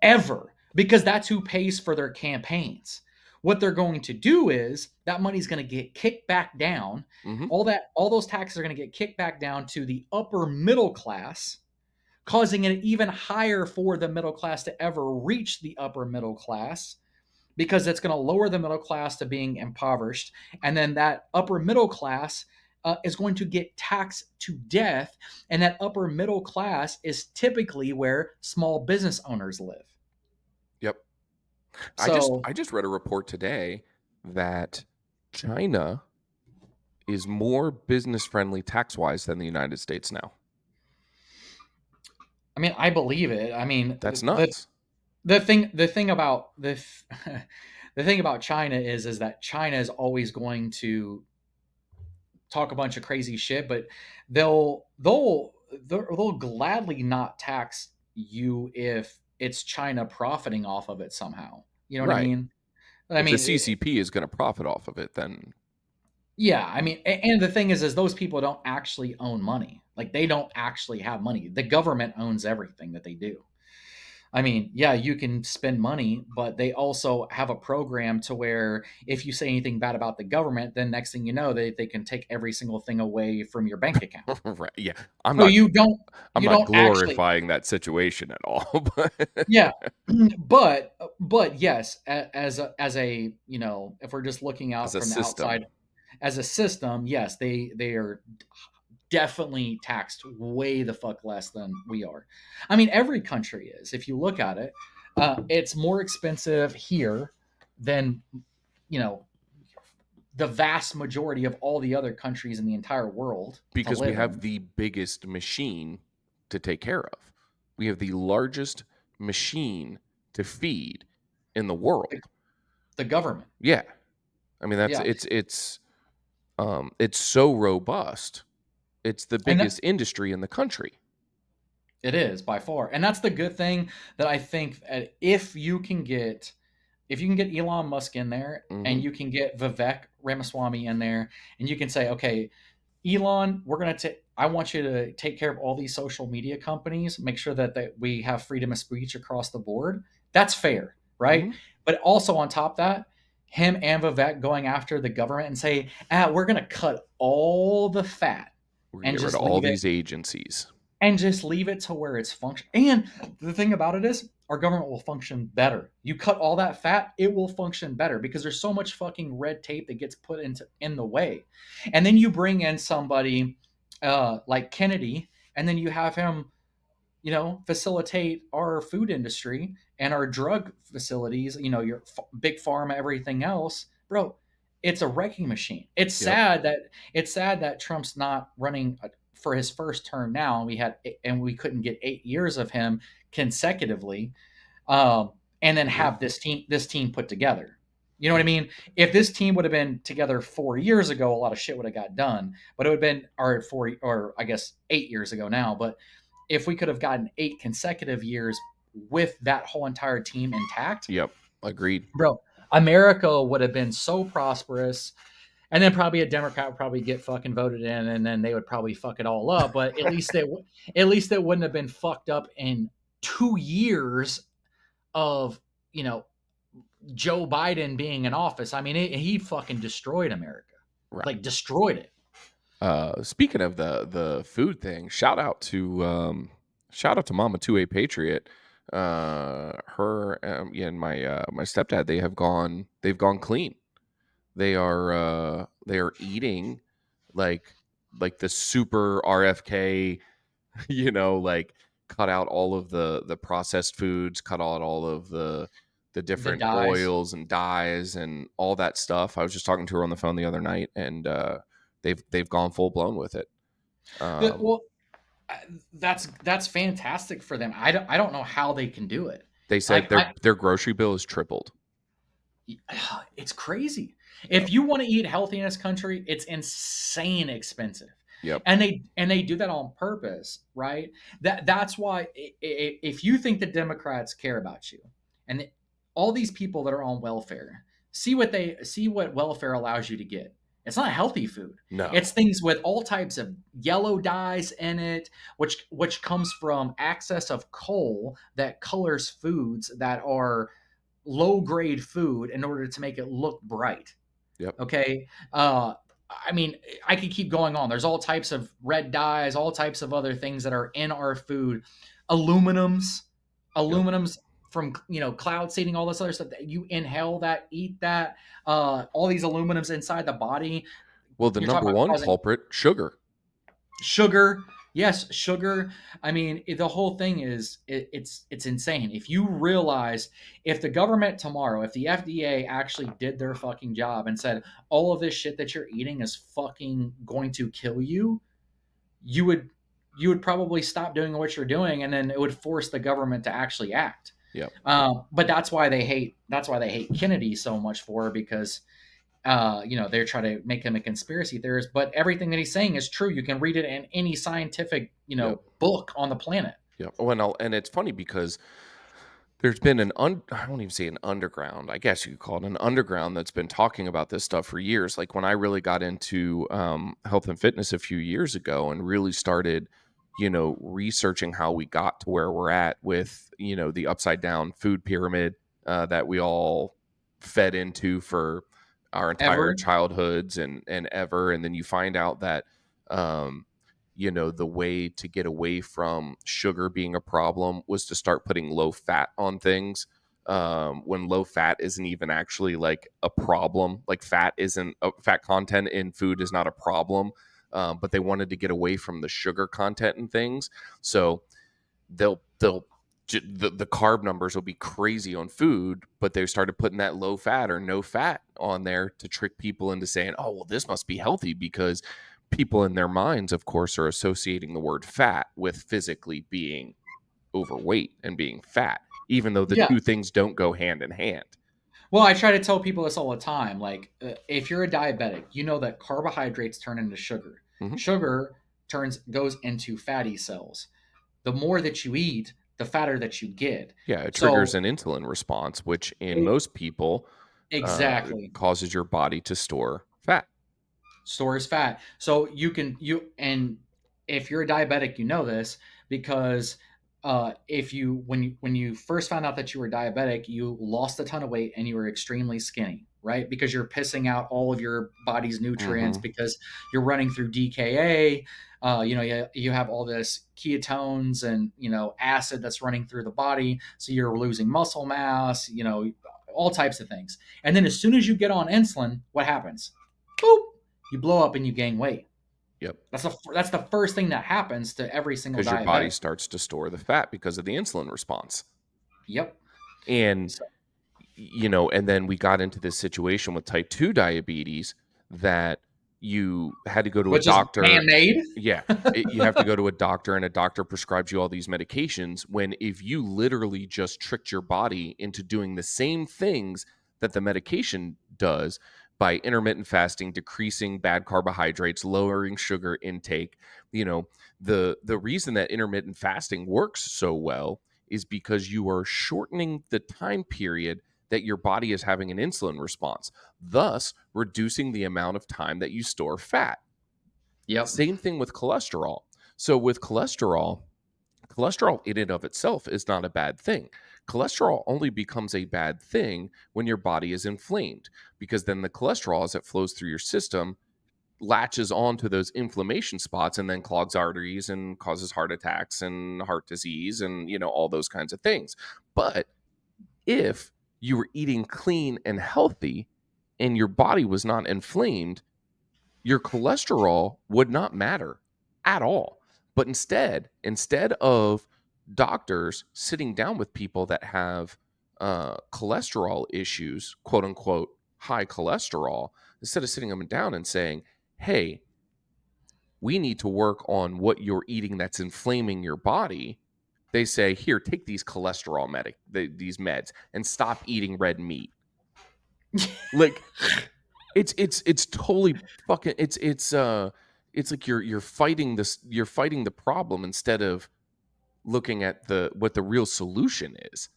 Ever. Because that's who pays for their campaigns. What they're going to do is that money's going to get kicked back down. Mm-hmm. All those taxes are going to get kicked back down to the upper middle class, causing it even higher for the middle class to ever reach the upper middle class, because it's going to lower the middle class to being impoverished. And then that upper middle class is going to get taxed to death. And that upper middle class is typically where small business owners live. Yep. So, I just read a report today that China is more business friendly tax wise than the United States now. I mean, I believe it. I mean, That's nuts. the thing about the thing about China is that China is always going to talk a bunch of crazy shit, but they'll gladly not tax you if it's China profiting off of it somehow. You know what I Right. mean? I If the mean, CCP is going to profit off of it, then yeah. I mean, and the thing is those people don't actually own money. Like, they don't actually have money. The government owns everything that they do. I mean, yeah, you can spend money, but they also have a program to where if you say anything bad about the government, then next thing you know, they can take every single thing away from your bank account. right. Yeah. So I'm you not don't actually, glorifying that situation at all, but yeah. But yes, as a, if we're just looking as out a from the system. outside as a system, yes, they are definitely taxed way the fuck less than we are. I mean, every country is, if you look at it. It's more expensive here than, you know, the vast majority of all the other countries in the entire world to Because we live have in. the biggest machine to take care of. We have the largest machine to feed in the The, world. the government. Yeah. I mean, that's Yeah. it's so robust. It's the And biggest industry in the country. it is by far. And that's the good thing that I think if you can get Elon Musk in there and Mhm. you can get Vivek Ramaswamy in there and you can say, okay, Elon, I want you to take care of all these social media companies, make sure that we have freedom of speech across the board. That's fair, right? Mhm. But also on top of that, him and Vivek going after the government and say, we're going to cut all the fat We're going to and get rid of just all leave it these agencies. to where it's function. And the thing about it is, our government will function better. You cut all that fat, it will function better because there's so much fucking red tape that gets put in the way. And then you bring in somebody like Kennedy, and then you have him, facilitate our food industry and our drug facilities. Your big pharma, everything else, bro. It's a wrecking machine. Yep. It's sad that Trump's not running for his first term now. And we couldn't get 8 years of him consecutively, and then Mhm. have this team put together. You know what I mean? If this team would have been together 4 years ago, a lot of shit would have got done. But it would have been, or I guess 8 years ago now. But if we could have gotten 8 consecutive years with that whole entire team intact, Yep. Agreed. bro, America would have been so prosperous. And then probably a Democrat would probably get fucking voted in, and then they would probably fuck it all up. But at least it wouldn't have been fucked up in 2 years of you know Joe Biden being in office. I mean, he fucking destroyed America, Right. like destroyed it. Speaking of the food thing, shout out to Mama 2A Patriot. Her yeah, and my stepdad, they've gone clean. They are eating like the super RFK, like cut out all of the processed foods, cut out all of the The different dies. oils and dyes and all that stuff. I was just talking to her on the phone the other night, and they've gone full blown with it. Um, Well, that's fantastic for them. I don't know how they can do it. they said Like their grocery bill is tripled. it's crazy. Yep. If you want to eat healthy in this country, it's insane expensive. Yep. And they do that on purpose, right? That's why if you think the Democrats care about you and all these people that are on welfare, see what welfare allows you to get. It's not healthy food. No. It's things with all types of yellow dyes in it, which comes from excess of coal that colors foods that are low grade food in order to make it look bright. Yep. Okay. I mean, I could keep going on. There's all types of red dyes, all types of other things that are in our food. Aluminums, Yep. aluminums from cloud seeding, all this other stuff that you inhale, that eat that. All these aluminums inside the body. Well, the You're talking number about one causing culprit, sugar. sugar. Yes, sugar. I mean, the whole thing is it's insane. If you realize, if the government tomorrow, if the FDA actually did their fucking job and said all of this shit that you're eating is fucking going to kill you, you would probably stop doing what you're doing, and then it would force the government to actually act. Yep. But that's why they hate Kennedy so much because they're trying to make him a conspiracy theorist, but everything that he's saying is true. You can read it in any scientific, Yep. book on the planet. Yep. And it's funny because there's been I won't even say an underground. I guess you could call it an underground that's been talking about this stuff for years. Like when I really got into health and fitness a few years ago and really started, researching how we got to where we're at with, the upside down food pyramid that we all fed into for our entire Ever. childhoods and ever. And then you find out that, um, the way to get away from sugar being a problem was to start putting low fat on things. When low fat isn't even actually like a problem, like fat content in food is not a problem. But they wanted to get away from the sugar content and things. So they'll the carb numbers will be crazy on food, but they started putting that low fat or no fat on there to trick people into saying, oh, well, this must be healthy, because people in their minds, of course, are associating the word fat with physically being overweight and being fat, even though the Yeah. two things don't go hand in hand. Well, I try to tell people this all the time. Like, if you're a diabetic, you know that carbohydrates turn into sugar. Hmm. Sugar goes into fatty cells. The more that you eat, the fatter that you get. Yeah, it triggers So, an insulin response, which in it, most people exactly. causes your body to store fat. Stores fat. So and if you're a diabetic, you know this because if you when you first found out that you were diabetic, you lost a ton of weight and you were extremely skinny, right? Because you're pissing out all of your body's nutrients Hmm. because you're running through DKA. You have all this ketones and acid that's running through the body, so you're losing muscle mass. All types of things. And then as soon as you get on insulin, what happens? Boop, you blow up and you gain weight. Yep. That's the first thing that happens to every single Because your body diabetic. starts to store the fat because of the insulin response. Yep. And So, and then we got into this situation with type 2 diabetes that you had to go to a which is doctor. man-made. Yeah, you have to go to a doctor, and a doctor prescribes you all these medications, when if you literally just tricked your body into doing the same things that the medication does by intermittent fasting, decreasing bad carbohydrates, lowering sugar intake, the reason that intermittent fasting works so well is because you are shortening the time period that your body is having an insulin response, thus reducing the amount of time that you store fat. Yep. Same thing with cholesterol. So with cholesterol in and of itself is not a bad thing. Cholesterol only becomes a bad thing when your body is inflamed, because then the cholesterol, as it flows through your system, latches onto those inflammation spots and then clogs arteries and causes heart attacks and heart disease and all those kinds of things. But if you were eating clean and healthy and your body was not inflamed, your cholesterol would not matter at all. But instead of doctors sitting down with people that have cholesterol issues, quote unquote, high cholesterol, instead of sitting them down and saying, hey, we need to work on what you're eating that's inflaming your body, they say, here, take these these meds, and stop eating red meat. Like, it's totally fucking it's like you're fighting the problem instead of looking at what the real solution is.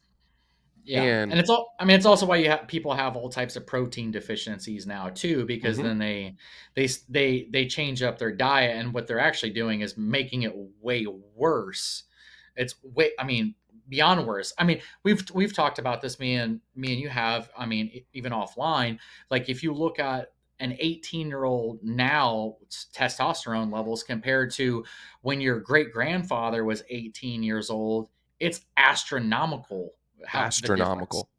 Yeah, And and it's all. I mean, it's also why people have all types of protein deficiencies now too, because mhm, then they change up their diet, and what they're actually doing is making it way worse. It's way. I mean, beyond worse. I mean, we've talked about this. Me and you have. I mean, even offline. Like if you look at an 18-year-old now testosterone levels compared to when your great grandfather was 18 years old, it's astronomical how the difference, astronomical,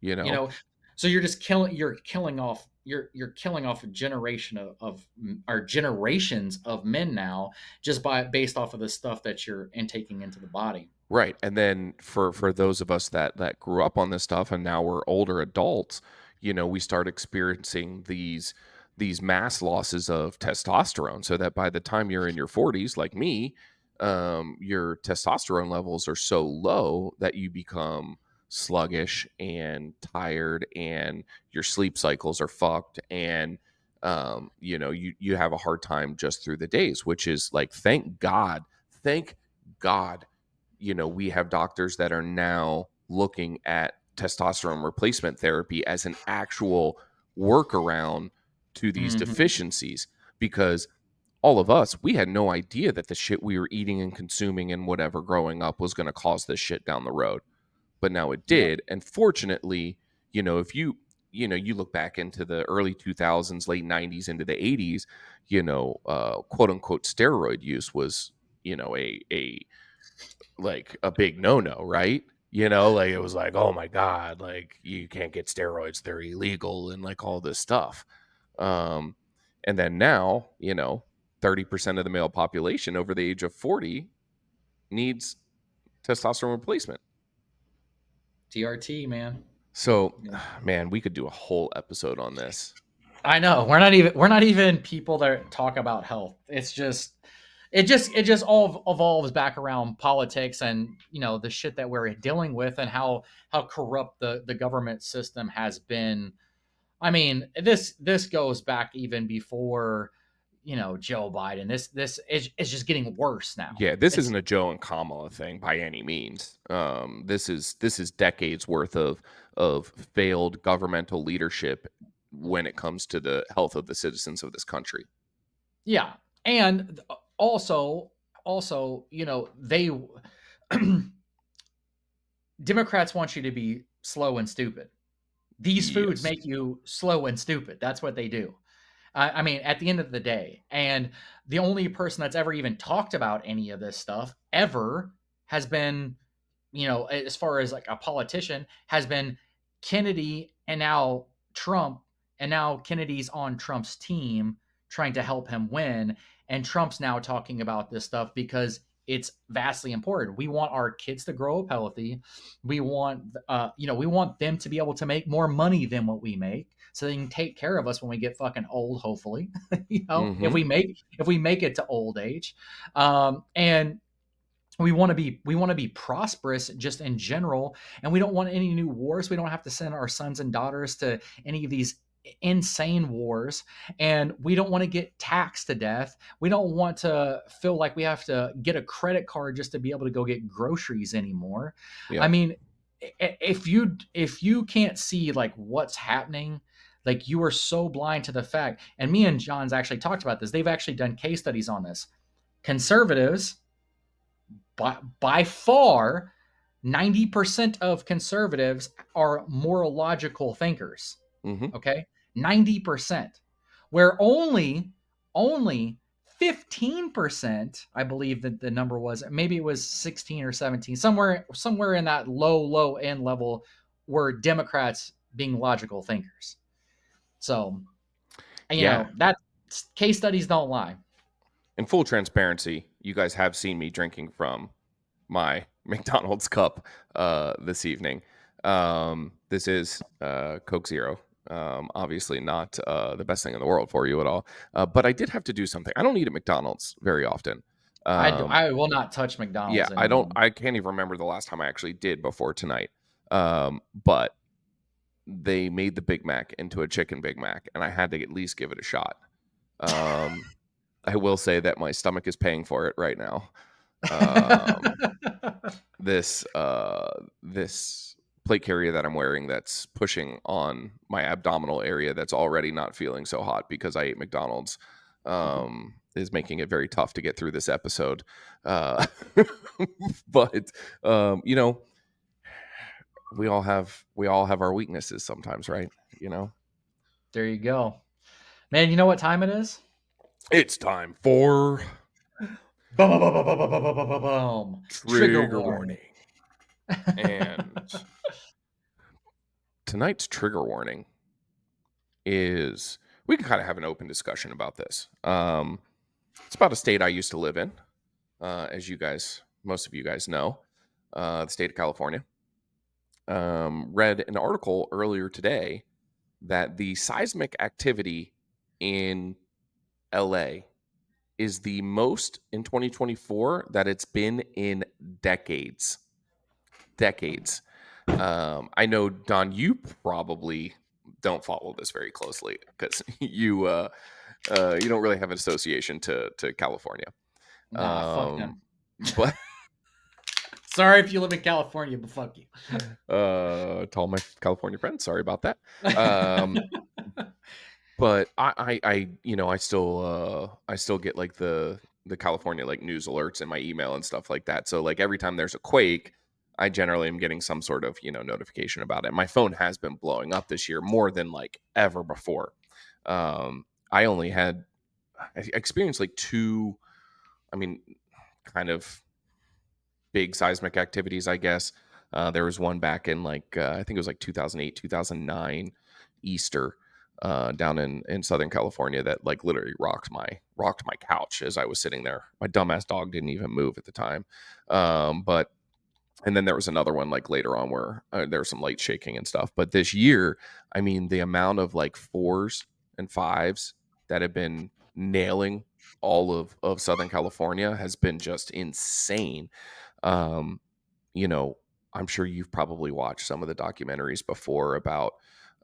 you know. So you're killing off a generation of or generations of men now, just based off of the stuff that you're intaking into the body. right. And then for those of us that grew up on this stuff and now we're older adults, we start experiencing these mass losses of testosterone, so that by the time you're in your 40s, like me, your testosterone levels are so low that you become sluggish and tired, and your sleep cycles are fucked, and you have a hard time just through the days, which is like, thank God, we have doctors that are now looking at testosterone replacement therapy as an actual workaround to these Hmm. deficiencies, because all of us, we had no idea that the shit we were eating and consuming and whatever growing up was going to cause this shit down the road. But now it Yep. did. And fortunately, if you look back into the early 2000s, late 90s into the 80s, quote unquote steroid use was, a like a big no-no, right? Like it was like, oh my God, like you can't get steroids, they're illegal, and like all this stuff. Um, and then now, 30% of the male population over the age of 40 needs testosterone replacement. TRT, man. So, Yeah. man, we could do a whole episode on this. I know we're not even people that talk about health. It just all evolves back around politics and the shit that we're dealing with and how corrupt the government system has been. I mean, this goes back even before Joe Biden. This is just getting worse now. Yeah, this It's isn't a Joe and Kamala thing by any means. This is decades worth of failed governmental leadership when it comes to the health of the citizens of this country. Yeah, and also they Democrats want you to be slow and stupid. These foods Yes. make you slow and stupid. That's what they do. I mean, at the end of the day, and the only person that's ever even talked about any of this stuff ever has been, as far as like a politician, has been Kennedy and now Trump, and now Kennedy's on Trump's team trying to help him win. And Trump's now talking about this stuff because it's vastly important. We want our kids to grow up healthy. We want, we want them to be able to make more money than what we make, so they can take care of us when we get fucking old. Hopefully, if Mm-hmm. we make it to old age, and we want to be prosperous just in general, and we don't want any new wars. We don't have to send our sons and daughters to any of these insane wars, and we don't want to get taxed to death. We don't want to feel like we have to get a credit card just to be able to go get groceries anymore. I Yeah. mean, if you can't see like what's happening, like you are so blind to the fact. And me and John's actually talked about this. They've actually done case studies on this. Conservatives, by far, 90% of conservatives are moral logical thinkers. Mm-hmm. Okay, 90%, where only 15%, I believe that the number was, maybe it was 16 or 17, somewhere in that low end level, were Democrats being logical thinkers. So Yeah. that case studies don't lie. In full transparency, you guys have seen me drinking from my McDonald's cup this evening. This is Coke Zero. Obviously not the best thing in the world for you at all. But I did have to do something. I don't eat at McDonald's very often. I will not touch Yeah, McDonald's I don't. anymore. I can't even remember the last time I actually did before tonight. But they made the Big Mac into a chicken Big Mac, and I had to at least give it a shot. I will say that my stomach is paying for it right now. This plate carrier that I'm wearing that's pushing on my abdominal area that's already not feeling so hot because I ate McDonald's is making it very tough to get through this episode. Uh, but we all have our weaknesses sometimes, right? There you go. Man, you know what time it is? It's time for Boom, boom, boom, boom, boom, boom, boom, boom, boom. Trigger trigger warning. warning. And tonight's trigger warning is, we can kind of have an open discussion about this. It's about a state I used to live in, as most of you guys know, the state of California. Read an article earlier today that the seismic activity in LA is the most in 2024 that it's been in decades. I know, Don, you probably don't follow this very closely because you don't really have an association to California. Nah, fuck them. But Sorry if you live in California, but fuck you. to all my California friends, sorry about that. But I still get like the California like news alerts in my email and stuff like that. So like every time there's a quake, I generally am getting some sort of notification about it. My phone has been blowing up this year more than like ever before. I experienced like two, kind of big seismic activities, I guess. There was one back in like I think it was like 2008, 2009 Easter down in Southern California that like literally rocked my couch as I was sitting there. My dumbass dog didn't even move at the time. But And then there was another one like later on where there was some light shaking and stuff. But this year, I mean, the amount of like 4s and 5s that have been nailing all of Southern California has been just insane. Um, you know, I'm sure you've probably watched some of the documentaries before about,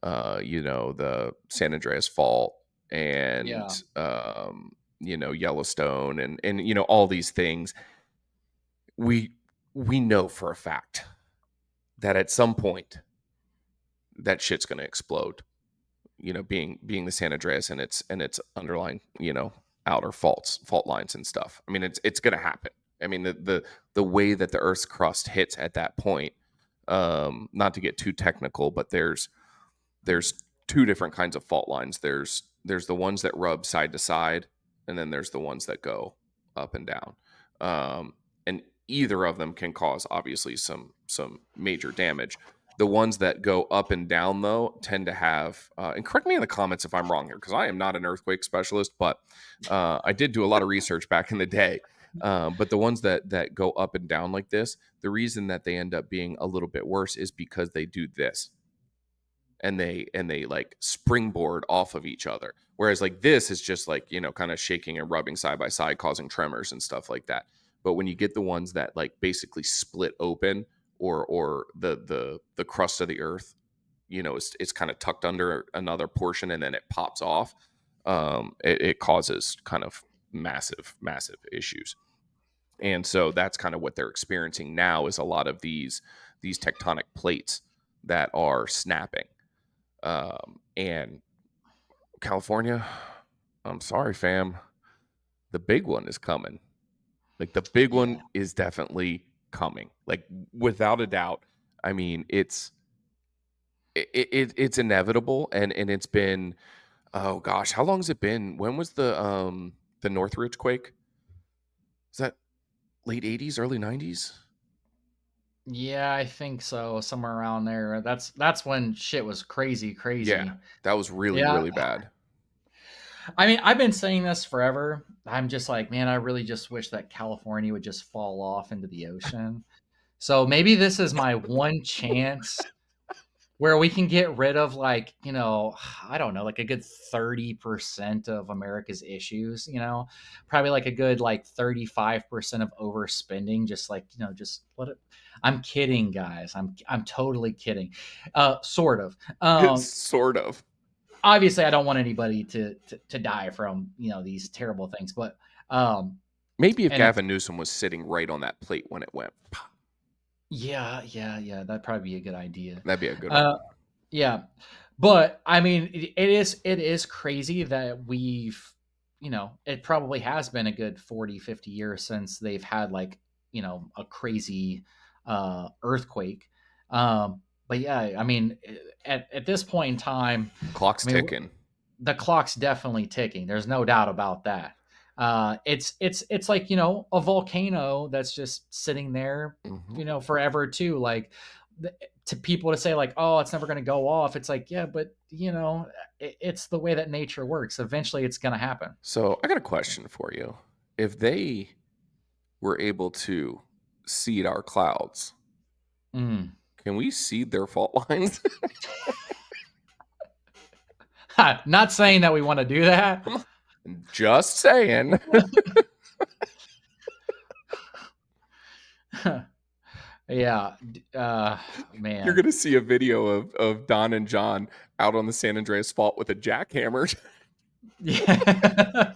the San Andreas Fault and, Yeah. Yellowstone and, all these things. We, we know for a fact that at some point that shit's going to explode, being the San Andreas and its underlying, outer fault lines and stuff. I mean, it's going to happen. I mean, the way that the Earth's crust hits at that point, not to get too technical, but there's two different kinds of fault lines. There's the ones that rub side to side, and then there's the ones that go up and down. And either of them can cause obviously some major damage. The ones that go up and down though tend to have, and correct me in the comments if I'm wrong here, because I am not an earthquake specialist, but I did do a lot of research back in the day. But the ones that go up and down like this, the reason that they end up being a little bit worse is because they do this and they like springboard off of each other, whereas like this is just like kind of shaking and rubbing side by side causing tremors and stuff like that. But when you get the ones that like basically split open, or the crust of the earth, it's kind of tucked under another portion and then it pops off, it causes kind of massive issues. And so that's kind of what they're experiencing now, is a lot of these tectonic plates that are snapping. And California, I'm sorry, fam. The big one is coming. Like the big one Yeah. is definitely coming. Like without a doubt. I mean, it's inevitable, and it's been, oh gosh, how long has it been? When was the Northridge quake? Is that late 80s, early 90s? Yeah, I think so. Somewhere around there. That's when shit was crazy, Yeah, crazy. that was really Yeah. really bad. I mean, I've been saying this forever. I'm just like, man, I really just wish that California would just fall off into the ocean. So maybe this is my one chance where we can get rid of, like, I don't know, like a good 30% of America's issues, probably like a good like 35% of overspending, just like, just let it. I'm kidding, guys. I'm totally kidding. Sort of. Sort of. Obviously I don't want anybody to die from, these terrible things, but um Maybe if and it's Gavin Newsom was sitting right on that plate when it went, yeah, that'd probably be a good idea. that'd be a good one. Uh yeah. But I mean, it is crazy that it probably has been a good 40, 50 years since they've had like, a crazy earthquake. But yeah, I mean, at this point in time, Clock's I mean, ticking. the clock's definitely ticking. There's no doubt about that. It's like, a volcano that's just sitting there, Mhm. forever too. Like, to people to say like, oh, it's never going to go off. It's like, yeah, but it's the way that nature works. Eventually, it's going to happen. So I got a question for you. If they were able to seed our clouds, Mm. can we seed their fault lines? Not saying that we want to do that. Just saying. Yeah, You're man. gonna see a video of Don and John out on the San Andreas Fault with a jackhammer. Yeah,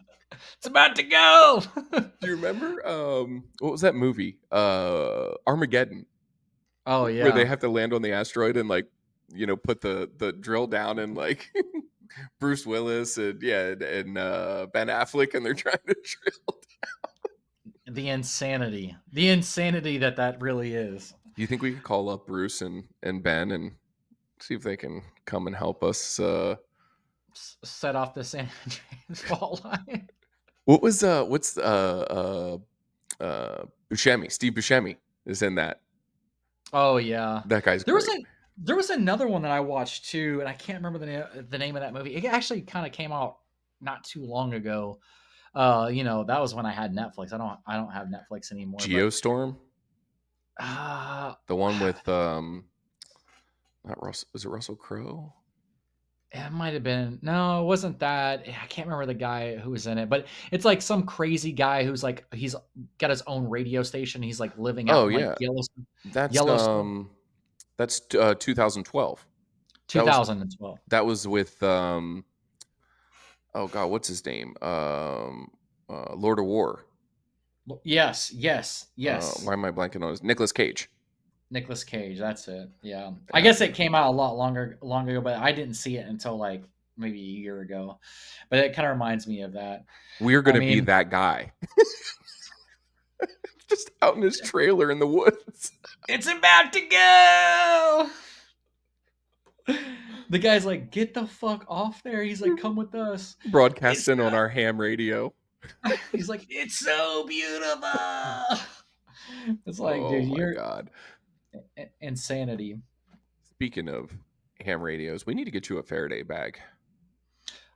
it's about to go. Do you remember what was that movie? Armageddon, Oh where they yeah. have to land on the asteroid and like put the drill down, and like Bruce Willis and Ben Affleck, and they're trying to drill. The insanity that really is. Do you think we could call up Bruce and Ben and see if they can come and help us? Set off the San Andreas fault line. What's Buscemi? Steve Buscemi is in that. Oh yeah, That guy's there was great. a there was another one that I watched too, and I can't remember the name of that movie. It actually kind of came out not too long ago. That was when I had Netflix. I don't have Netflix anymore, but Geostorm. The one with not Russell. Is it Russell Crowe? It might have been. No, it wasn't that. I can't remember the guy who was in it, but it's like some crazy guy who's like he's got his own radio station. He's like living out Oh in like yeah, that's Yellowstone, that's 2012. That was 2012. that was with oh god, what's his name? Lord of War. Yes, yes, Why yes. am I blanking on his Nicolas Cage? Nicolas Cage. That's it. Yeah. I Yeah. guess it came out a lot long ago, but I didn't see it until like maybe a year ago. But it kind of reminds me of that. We're I gonna be mean, that guy. Just out in his trailer in the woods. it's about to go. The guy's like, get the fuck off there. He's like, come with us. It's Broadcasting on our ham radio. he's like, it's so beautiful. It's like, Oh dude, my you're god. insanity. Speaking of ham radios, we need to get you a Faraday bag.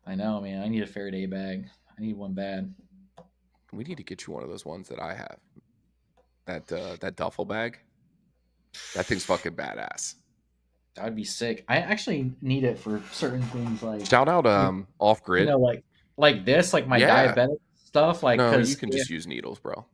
I know, man. I need a Faraday bag. I need one bad. We need to get you one of those ones that I have. That duffel bag. That thing's fucking badass. That would be sick. I actually need it for certain things Shout out you, off grid. like this, like my Yeah. diabetic stuff, like No, you because can just use needles, bro.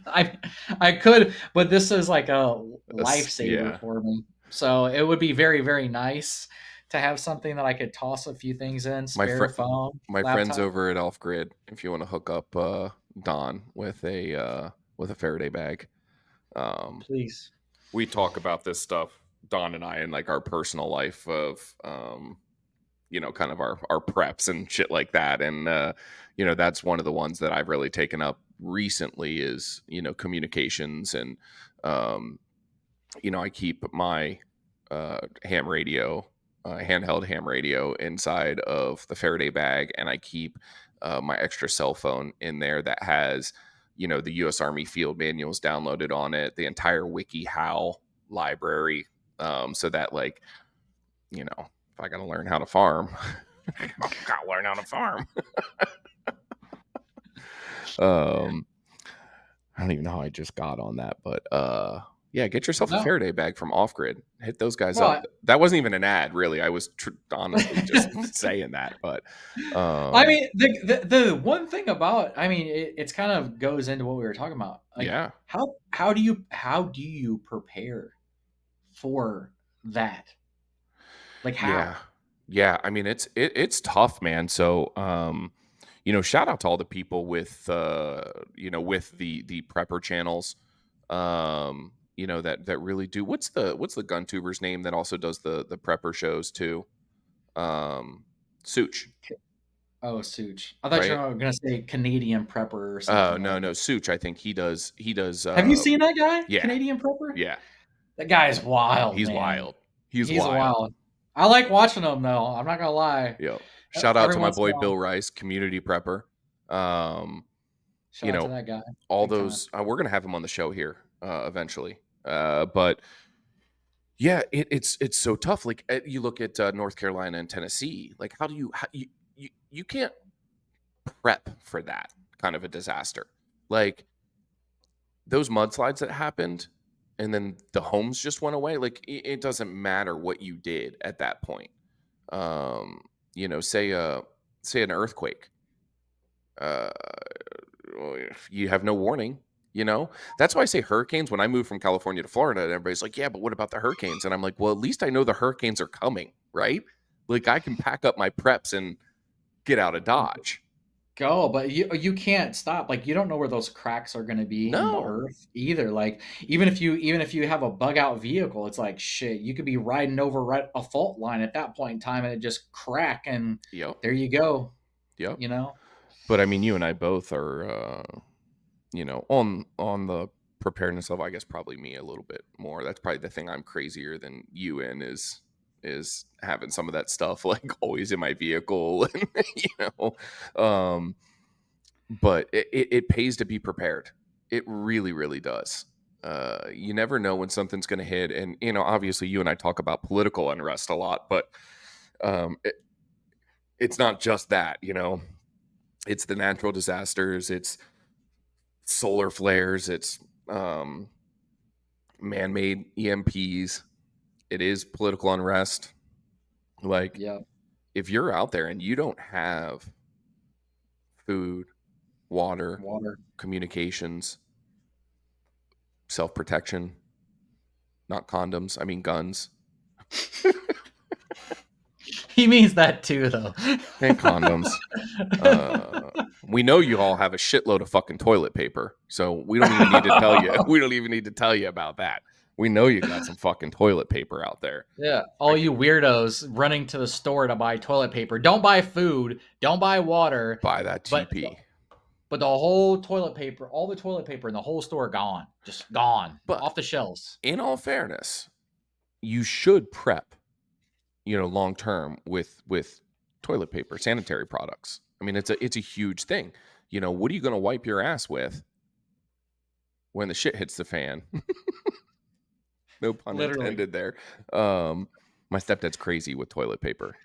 I could, but this is like a lifesaver Yeah. for me. So it would be very, very nice to have something that I could toss a few things in, My spare phone, my friends laptop. over at Off Grid, if you want to hook up Don with a Faraday bag. Please. We talk about this stuff, Don and I, in like our personal life of kind of our preps and shit like that. And that's one of the ones that I've really taken up recently is, communications. And I keep my ham radio, handheld ham radio inside of the Faraday bag, and I keep my extra cell phone in there that has, the U.S. Army field manuals downloaded on it, the entire WikiHow library, so that like, if I got to learn how to farm, I got to learn how to farm. I don't even know how I just got on that, but yeah, get yourself a No. Faraday bag from Off Grid. Hit those guys Well, up. That wasn't even an ad, really. I was honestly just saying that, but I mean, the one thing about, I mean, it's kind of goes into what we were talking about. Like, yeah, how do you prepare for that? Like how? yeah, yeah. I mean, it's tough, man. So, shout out to all the people with with the prepper channels, that really do. What's the gun tuber's name that also does the prepper shows too? Such, Oh, Such. I thought you right? were gonna say Canadian prepper or Oh something no, like no, that. Such. I think he does. He does. Have you seen that guy, Yeah, Canadian prepper? yeah. That guy is wild, He's man. wild. He's He's wild. wild. I like watching him though. I'm not gonna lie. Yo, shout out Every to my once in boy a while, Bill Rice, community prepper. Um, shout you out to know, that guy, all big time. those. We're gonna have him on the show here eventually. But yeah, it's so tough. Like you look at North Carolina and Tennessee. Like, how do you can't prep for that kind of a disaster? Like those mudslides that happened, and then the homes just went away. Like it doesn't matter what you did at that point. Say an earthquake. Uh, you have no warning. That's why I say hurricanes. When I moved from California to Florida, everybody's like, "Yeah, but what about the hurricanes?" And I'm like, "Well, at least I know the hurricanes are coming, right? Like I can pack up my preps and get out of Dodge." Go, but you can't stop. Like you don't know where those cracks are going to be in the No. earth either. Like even if you have a bug out vehicle, it's like shit. You could be riding over a fault line at that point in time, and it just crack, and Yep. there you go. Yep. You know. But I mean, you and I both are, on the preparedness of, I guess, probably me a little bit more. That's probably the thing I'm crazier than you in is having some of that stuff like always in my vehicle, and but it pays to be prepared. It really, really does. You never know when something's going to hit, and obviously, you and I talk about political unrest a lot, but it's not just that. It's the natural disasters. It's solar flares. It's man-made EMPs. It is political unrest. Like, Yeah. if you're out there and you don't have food, water, Water. communications, self-protection, not condoms, I mean guns, He means that too, though. and condoms. We know you all have a shitload of fucking toilet paper, so we don't even need to tell you. We don't even need to tell you about that. We know you got some fucking toilet paper out there. Yeah, all you weirdos running to the store to buy toilet paper. Don't buy food. Don't buy water. Buy that But TP. but the whole toilet paper, all the toilet paper in the whole store gone, just gone But off the shelves. in all fairness, you should prep, long term with toilet paper, sanitary products. I mean, it's a huge thing. What are you going to wipe your ass with when the shit hits the fan? No pun Literally. intended there. My stepdad's crazy with toilet paper.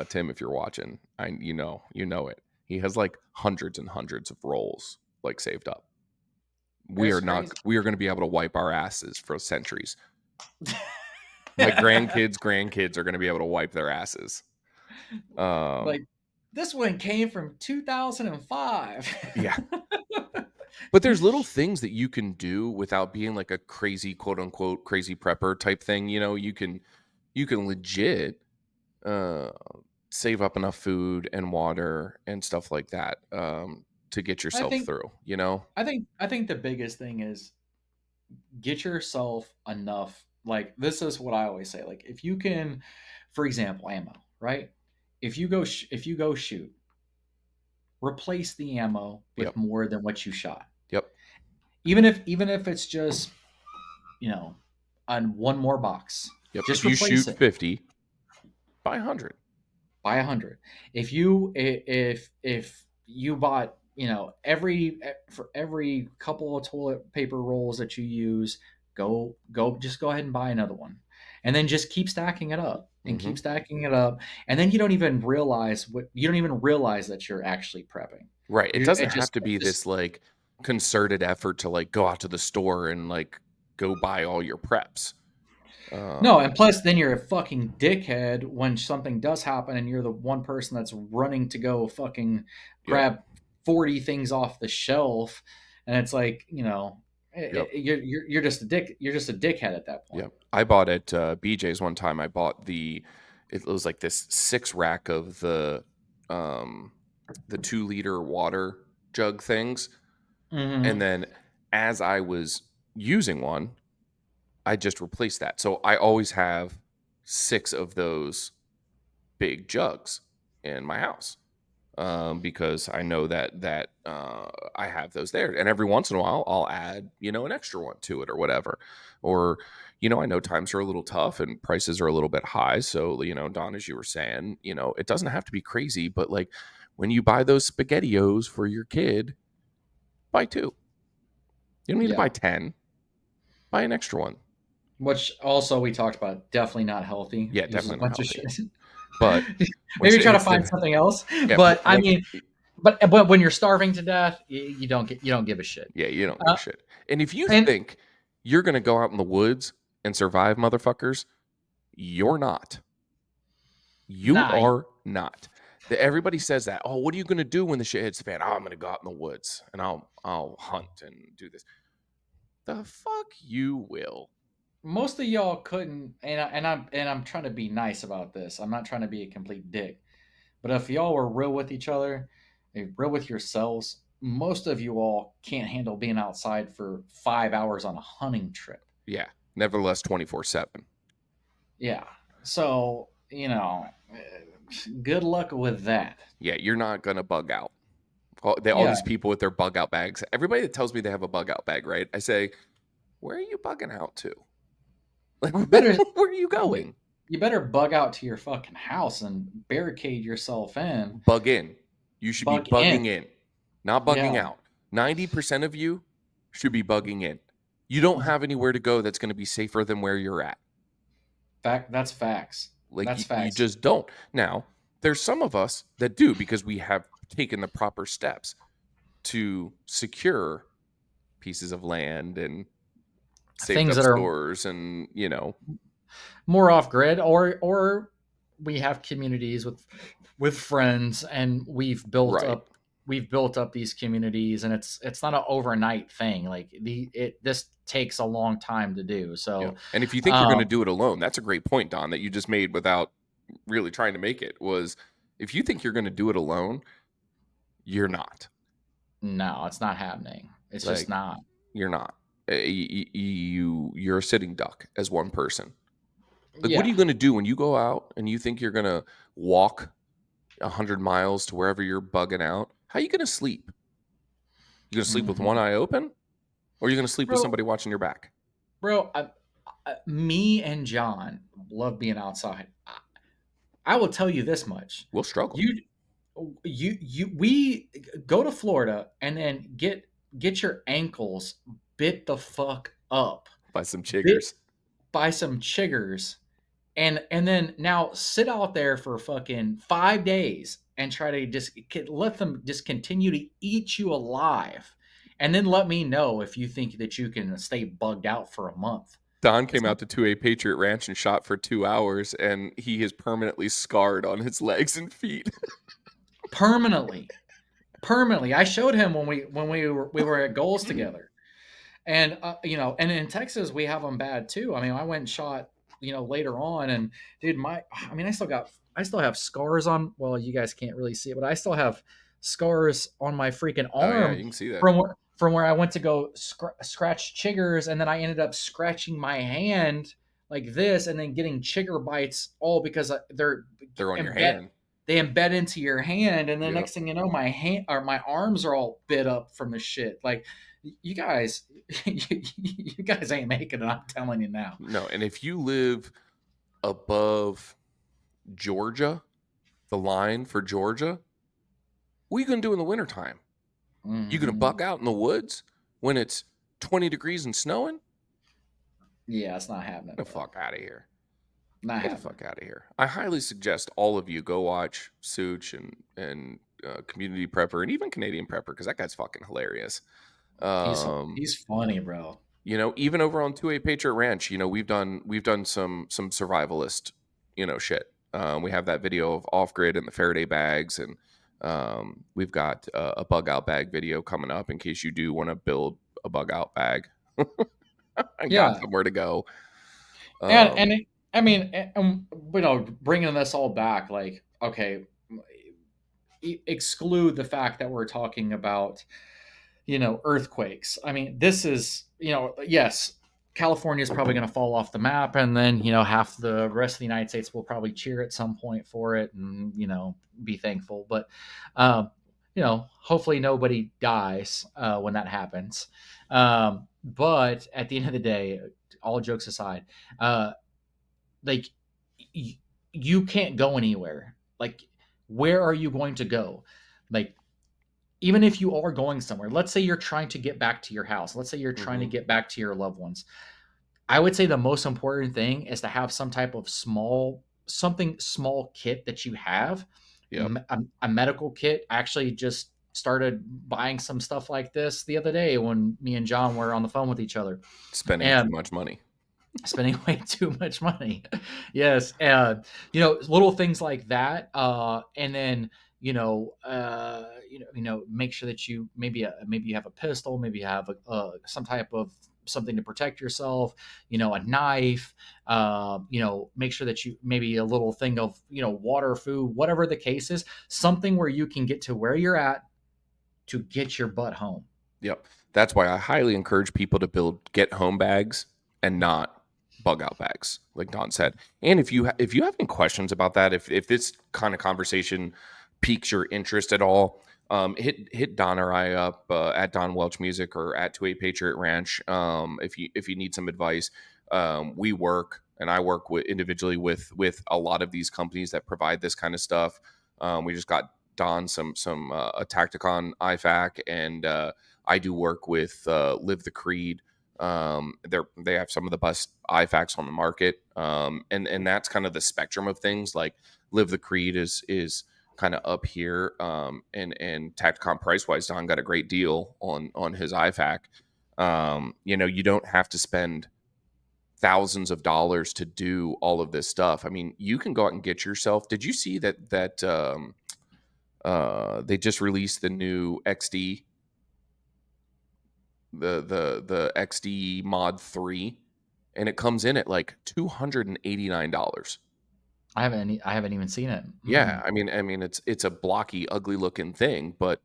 Tim, if you're watching, you know it. He has like hundreds and hundreds of rolls like saved up. We That's are not. crazy. We are going to be able to wipe our asses for centuries. My grandkids are going to be able to wipe their asses. Like this one came from 2005. Yeah. But there's little things that you can do without being like a crazy, quote unquote, crazy prepper type thing. You can legit save up enough food and water and stuff like that to get I yourself think through. I think the biggest thing is get yourself enough. Like this is what I always say. Like if you can, for example, ammo, right? If you go shoot, replace the ammo with Yep. more than what you shot. Yep. Even if it's just on one more box. Yep. Just If you replace shoot it. 50, buy 100. Buy 100. If you bought for every couple of toilet paper rolls that you use, just go ahead and buy another one, and then just keep stacking it up and Mm-hmm. keep stacking it up, and then you don't even realize that you're actually prepping. Right. It You're doesn't it have to be this like concerted effort to like go out to the store and like go buy all your preps. No, and plus, then you're a fucking dickhead when something does happen, and you're the one person that's running to go fucking Yep. grab 40 things off the shelf, and it's like Yep. you're just a dick. You're just a dickhead at that point. Yep. I bought at BJ's one time. I bought it was like this 6-rack of the 2-liter water jug things. Mm-hmm. And then as I was using one, I just replaced that. So I always have 6 of those big jugs in my house because I know that I have those there. And every once in a while, I'll add, an extra one to it or whatever. Or, I know times are a little tough and prices are a little bit high. So, Don, as you were saying, it doesn't have to be crazy, but like when you buy those SpaghettiOs for your kid, buy 2. You don't need to buy 10. Buy an extra one. Which also we talked about, definitely not healthy. Yeah, Uses definitely a not bunch of healthy. shit. But Maybe try to find something else. Yeah, but I mean, but when you're starving to death, you don't give a shit. Yeah, you don't give a shit. And if you think you're going to go out in the woods and survive, motherfuckers, you're not. You are not. Everybody says that. Oh, what are you going to do when the shit hits the fan? Oh, I'm going to go out in the woods and I'll hunt and do this. The fuck you will. Most of y'all couldn't, and I'm trying to be nice about this. I'm not trying to be a complete dick, but if y'all were real with each other, real with yourselves, most of you all can't handle being outside for 5 hours on a hunting trip. Yeah, nevertheless, 24/7. Yeah, so good luck with that. Yeah, you're not gonna bug out. All these people with their bug out bags. Everybody that tells me they have a bug out bag, right? I say, where are you bugging out to? Like, where are you going? You better bug out to your fucking house and barricade yourself in. Bug in. You should be bugging in, not bugging out. 90% of you should be bugging in. You don't have anywhere to go that's going to be safer than where you're at. That's facts. Like, that's facts. You just don't. Now, there's some of us that do because we have taken the proper steps to secure pieces of land and saved Things up that are stores and, more off grid, or we have communities with friends, and right. we've built up these communities, and it's not an overnight thing. Like this takes a long time to do. Yeah. So And if you think you're going to um do it alone, that's a great point, Don, that you just made without really trying to make it was if you think you're going to do it alone, you're not. no, it's not happening. It's just Like, not. you're not. You're a sitting duck as one person. Like, what are Yeah. you going to do when you go out and you think you're going to walk 100 miles to wherever you're bugging out? How are you going to sleep? You going to sleep with one Mhm. eye open, or are you going to sleep with bro somebody watching your back? bro me and John love being outside. I will tell you this much. We'll struggle You we go to Florida and then get your ankles bit the fuck up, by some bit chiggers. by some chiggers, and then now sit out there for fucking 5 days and try to just let them just continue to eat you alive, and then let me know if you think that you can stay bugged out for a month. Don It's came not out to 2A Patriot Ranch and shot for 2 hours, and he is permanently scarred on his legs and feet. permanently. Permanently, I showed him when we were at goals together. And and in Texas we have them bad too. I mean, I went and shot, later on, and dude, I still have scars on. Well, you guys can't really see it, but I still have scars on my freaking Oh yeah, you arm can see that. from where I went to go scratch chiggers, and then I ended up scratching my hand like this, and then getting chigger bites, all because They're on your embed hand. they embed into your hand, and then Yep. next thing you know, my hand or my arms are all bit up from the shit. Like, you guys, you guys ain't making it. I'm telling you now. No, and if you live above Georgia, the line for Georgia, what are you gonna do in the wintertime? You gonna Hmm. bug out in the woods when it's 20 degrees and snowing? Yeah, it's not happening, Get the bro. fuck out of here. Not Get the happening. fuck out of here. I highly suggest all of you go watch Such and Community Prepper and even Canadian Prepper because that guy's fucking hilarious. He's Um, he's funny, bro. even over on 2A Patriot Ranch, we've done some survivalist, shit. We have that video of off grid and the Faraday bags, and we've got a bug out bag video coming up in case you do want to build a bug out bag and got Yeah, somewhere to go. and I mean, bringing this all back, like, okay, exclude the fact that we're talking about earthquakes. I mean, this is, yes, California is probably going to fall off the map, and then half the rest of the United States will probably cheer at some point for it, and be thankful. But hopefully nobody dies when that happens. But at the end of the day, all jokes aside, like, you can't go anywhere. Like, where are you going to go? Like, even if you are going somewhere, let's say you're trying to get back to your house, let's say you're trying to Mhm. get back to your loved ones. I would say the most important thing is to have some type of something small kit that you have, Yep. a medical kit. I actually just started buying some stuff like this the other day when me and John were on the phone with each other, Spending too and much money. spending way too much money. Yes, little things like that, and then make sure that you maybe you have a pistol, maybe you have some type of something to protect yourself, a knife, make sure that you maybe a little thing of water, food, whatever the case is, something where you can get to where you're at to get your butt home. Yep. That's why I highly encourage people to build get home bags and not bug out bags, like Don said. And if you have any questions about that, if this kind of conversation piques your interest at all, hit Don or I up at Don Welch Music or at 2A Patriot Ranch. If you need some advice, we work and I work with individually with a lot of these companies that provide this kind of stuff. We just got Don some a Tacticon IFAC and I do work with Live the Creed. They have some of the best IFACs on the market, and that's kind of the spectrum of things. Like Live the Creed is kind of up here, and Tacticon price wise, Don got a great deal on his IFAC. You don't have to spend thousands of dollars to do all of this stuff. I mean, you can go out and get yourself. Did you see that they just released the new XD, the XD Mod 3, and it comes in at like $289. I haven't even seen it. Yeah, I mean it's a blocky, ugly looking thing, but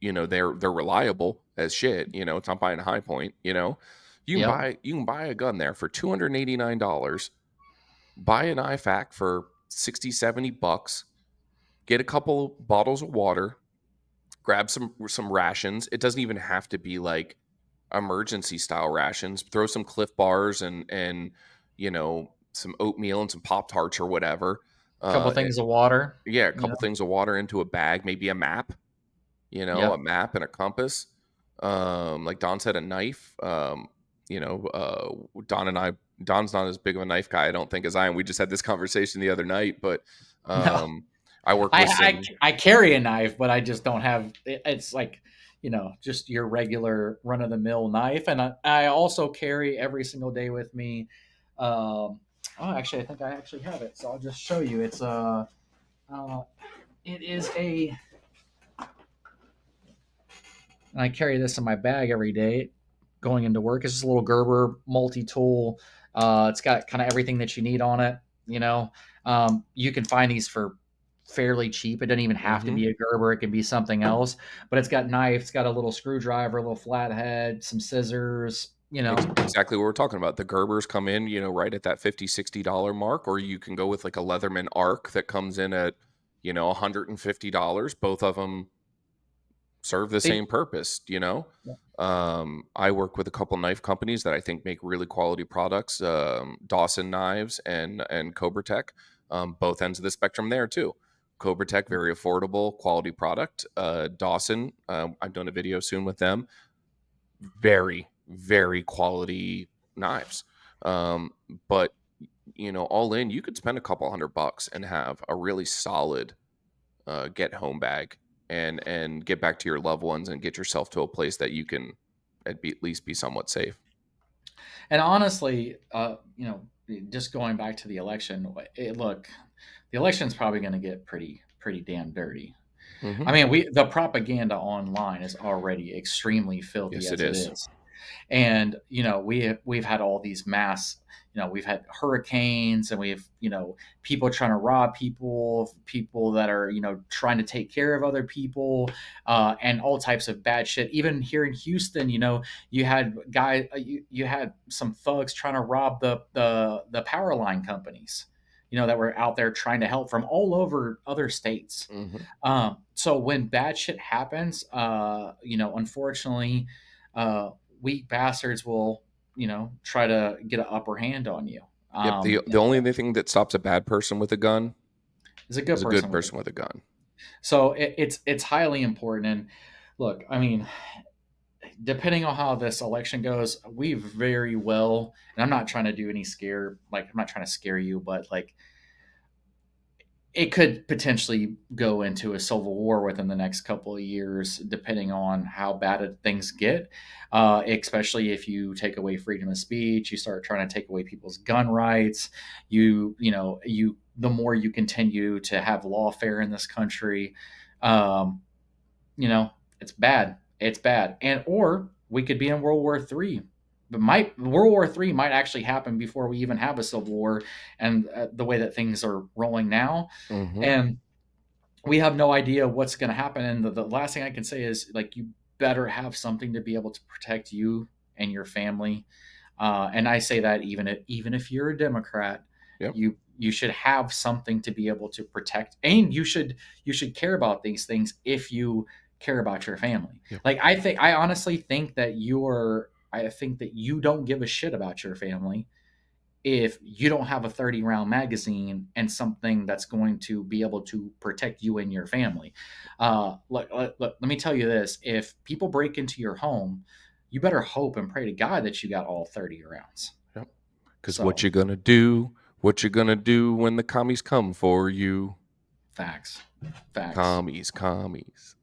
they're reliable as shit. It's not buying a High Point. Yep. You can buy a gun there for $289. Buy an IFAC for 60, $70. Get a couple bottles of water. Grab some rations. It doesn't even have to be like emergency style rations. Throw some Cliff Bars and some oatmeal and some Pop Tarts or whatever. Couple Uh, things of water. yeah, a You know. couple things of water into a bag, maybe a map, a Yep. map and a compass. Like Don said, a knife. Don and I, Don's not as big of a knife guy, I don't think, as I am. We just had this conversation the other night, but No. I work with some. I carry a knife, but I just don't have. It's like, just your regular run of the mill knife, and I also carry every single day with me. Oh, actually, I think I actually have it, so I'll just show you. Uh, it is a. And I carry this in my bag every day going into work. It's just a little Gerber multi-tool. It's got kind of everything that you need on it. You can find these for fairly cheap. It doesn't even have to Mhm. be a Gerber. It can be something else. But it's got knife. It's got a little screwdriver, a little flathead, some scissors. Exactly what we're talking about. The Gerbers come in, right at that $50-$60 mark, or you can go with like a Leatherman Arc that comes in at, $150. Both of them serve the They, same purpose. I work with a couple knife companies that I think make really quality products. Dawson Knives and Cobra Tech, both ends of the spectrum there too. Cobra Tech, very affordable, quality product. Dawson, I'm doing a video soon with them. Very, very quality knives. Um, but all in, you could spend a couple $100 and have a really solid get home bag and get back to your loved ones and get yourself to a place that you can at least be somewhat safe. and honestly, just going back to the election, look, the election's probably going to get pretty damn dirty. Hmm. I mean, the propaganda online is already extremely filthy Yes, it as it is. is. And we've had all these mass, we've had hurricanes, and we've people trying to rob people that are trying to take care of other people, and all types of bad shit. Even here in Houston, you had you had some thugs trying to rob the power line companies, that were out there trying to help from all over other states. Hmm. So when bad shit happens, unfortunately, uh, weak bastards will, try to get an upper hand on you. Yep. The only other thing that stops a bad person with a gun Is a good is a good person with it. person with a gun. So it's highly important. And look, I mean, depending on how this election goes, we very well. And I'm not trying to do any scare. Like, I'm not trying to scare you, but like, it could potentially go into a civil war within the next couple of years, depending on how bad things get. Especially if you take away freedom of speech, you start trying to take away people's gun rights. The more you continue to have lawfare in this country, um, it's bad. It's bad. And or we could be in World War III. But World War III might actually happen before we even have a civil war, and the way that things are rolling now, Hmm. and we have no idea what's going to happen. And the last thing I can say is, like, you better have something to be able to protect you and your family. And I say that even if you're a Democrat, Yep. you should have something to be able to protect, and you should care about these things if you care about your family. Yep. Like, I honestly think that I think that you don't give a shit about your family if you don't have a 30 round magazine and something that's going to be able to protect you and your family. Let me tell you this: if people break into your home, you better hope and pray to God that you got all 30 rounds. Yep. Because what So, you gonna do? What you gonna do when the commies come for you? facts, facts. Commies.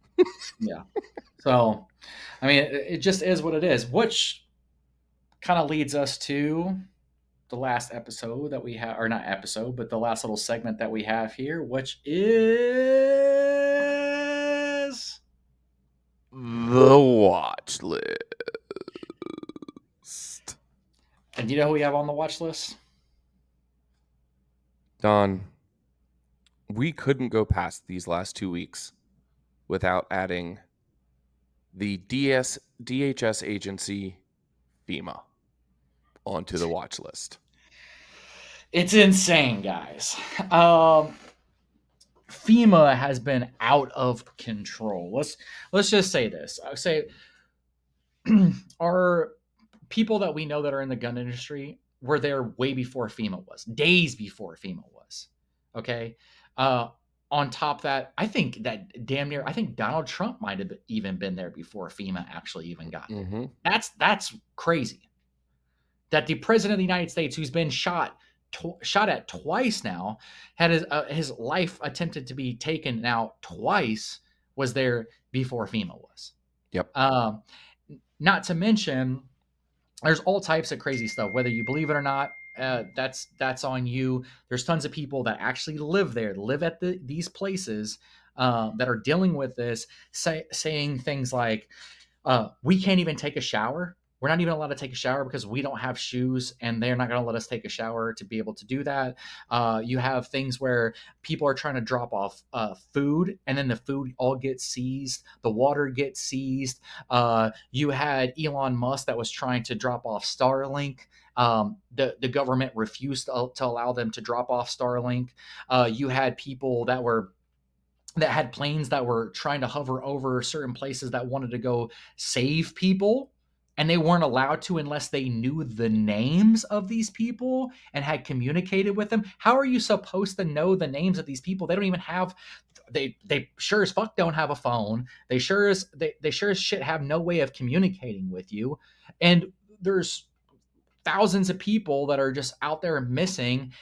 Yeah. So, I mean, it just is what it is, which kind of leads us to the last episode that we have, or not episode, but the last little segment that we have here, which is The watch list. and you know who we have on the watch list? Don, we couldn't go past these last 2 weeks without adding the DHS agency FEMA onto the watch list. It's insane, guys. FEMA has been out of control. Let's just say this. I would say our people that we know that are in the gun industry were there way before FEMA was, days before FEMA was. Okay. Uh, on top of that, I think that damn near, I think Donald Trump might have even been there before FEMA actually even got there. Mm-hmm. That's crazy. That the president of the United States, who's been shot at twice now, had his life attempted to be taken now twice, was there before FEMA was. Yep. Not to mention, there's all types of crazy stuff. Whether you believe it or not, that's on you. There's tons of people that actually live there, live at these places that are dealing with this, saying things like, "We can't even take a shower. We're not even allowed to take a shower because we don't have shoes, and they're not going to let us take a shower to be able to do that." You have things where people are trying to drop off food, and then the food all gets seized, the water gets seized. You had Elon Musk that was trying to drop off Starlink. The government refused to allow them to drop off Starlink. You had people that had planes that were trying to hover over certain places that wanted to go save people, and they weren't allowed to unless they knew the names of these people and had communicated with them. How are you supposed to know the names of these people? They don't even have, they sure as fuck don't have a phone. They sure as shit have no way of communicating with you. And there's thousands of people that are just out there missing,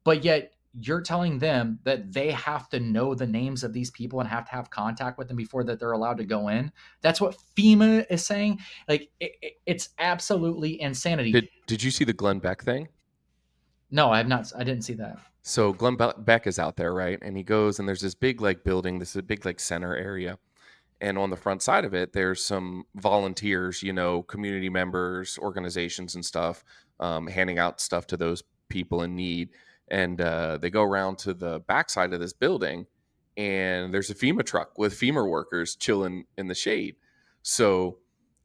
but yet you're telling them that they have to know the names of these people and have to have contact with them before that they're allowed to go in. That's what FEMA is saying. Like it's absolutely insanity. Did you see the Glenn Beck thing? No, I have not. I didn't see that. So Glenn Beck is out there, right? And he goes, and there's this big like building, this is a big like center area. And on the front side of it, there's some volunteers, community members, organizations and stuff, handing out stuff to those people in need. And they go around to the backside of this building, and there's a FEMA truck with FEMA workers chilling in the shade. So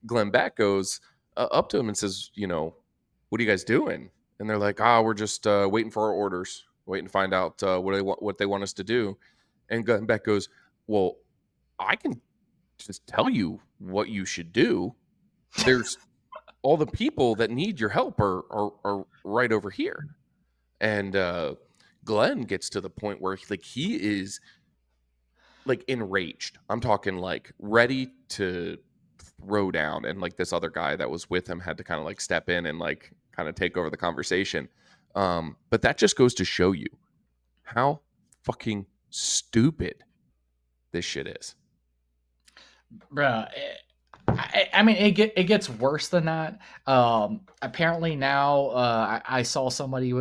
Glenn Beck goes up to him and says, "What are you guys doing?" And they're like, we're just waiting for our orders, waiting to find out what they want us to do." And Glenn Beck goes, "Well, I can just tell you what you should do. There's all the people that need your help are right over here." And Glenn gets to the point where he is like enraged. I'm talking like ready to throw down, and like this other guy that was with him had to kind of like step in and like kind of take over the conversation. But that just goes to show you how fucking stupid this shit is. Bruh, I mean, it gets worse than that. Apparently now, I saw somebody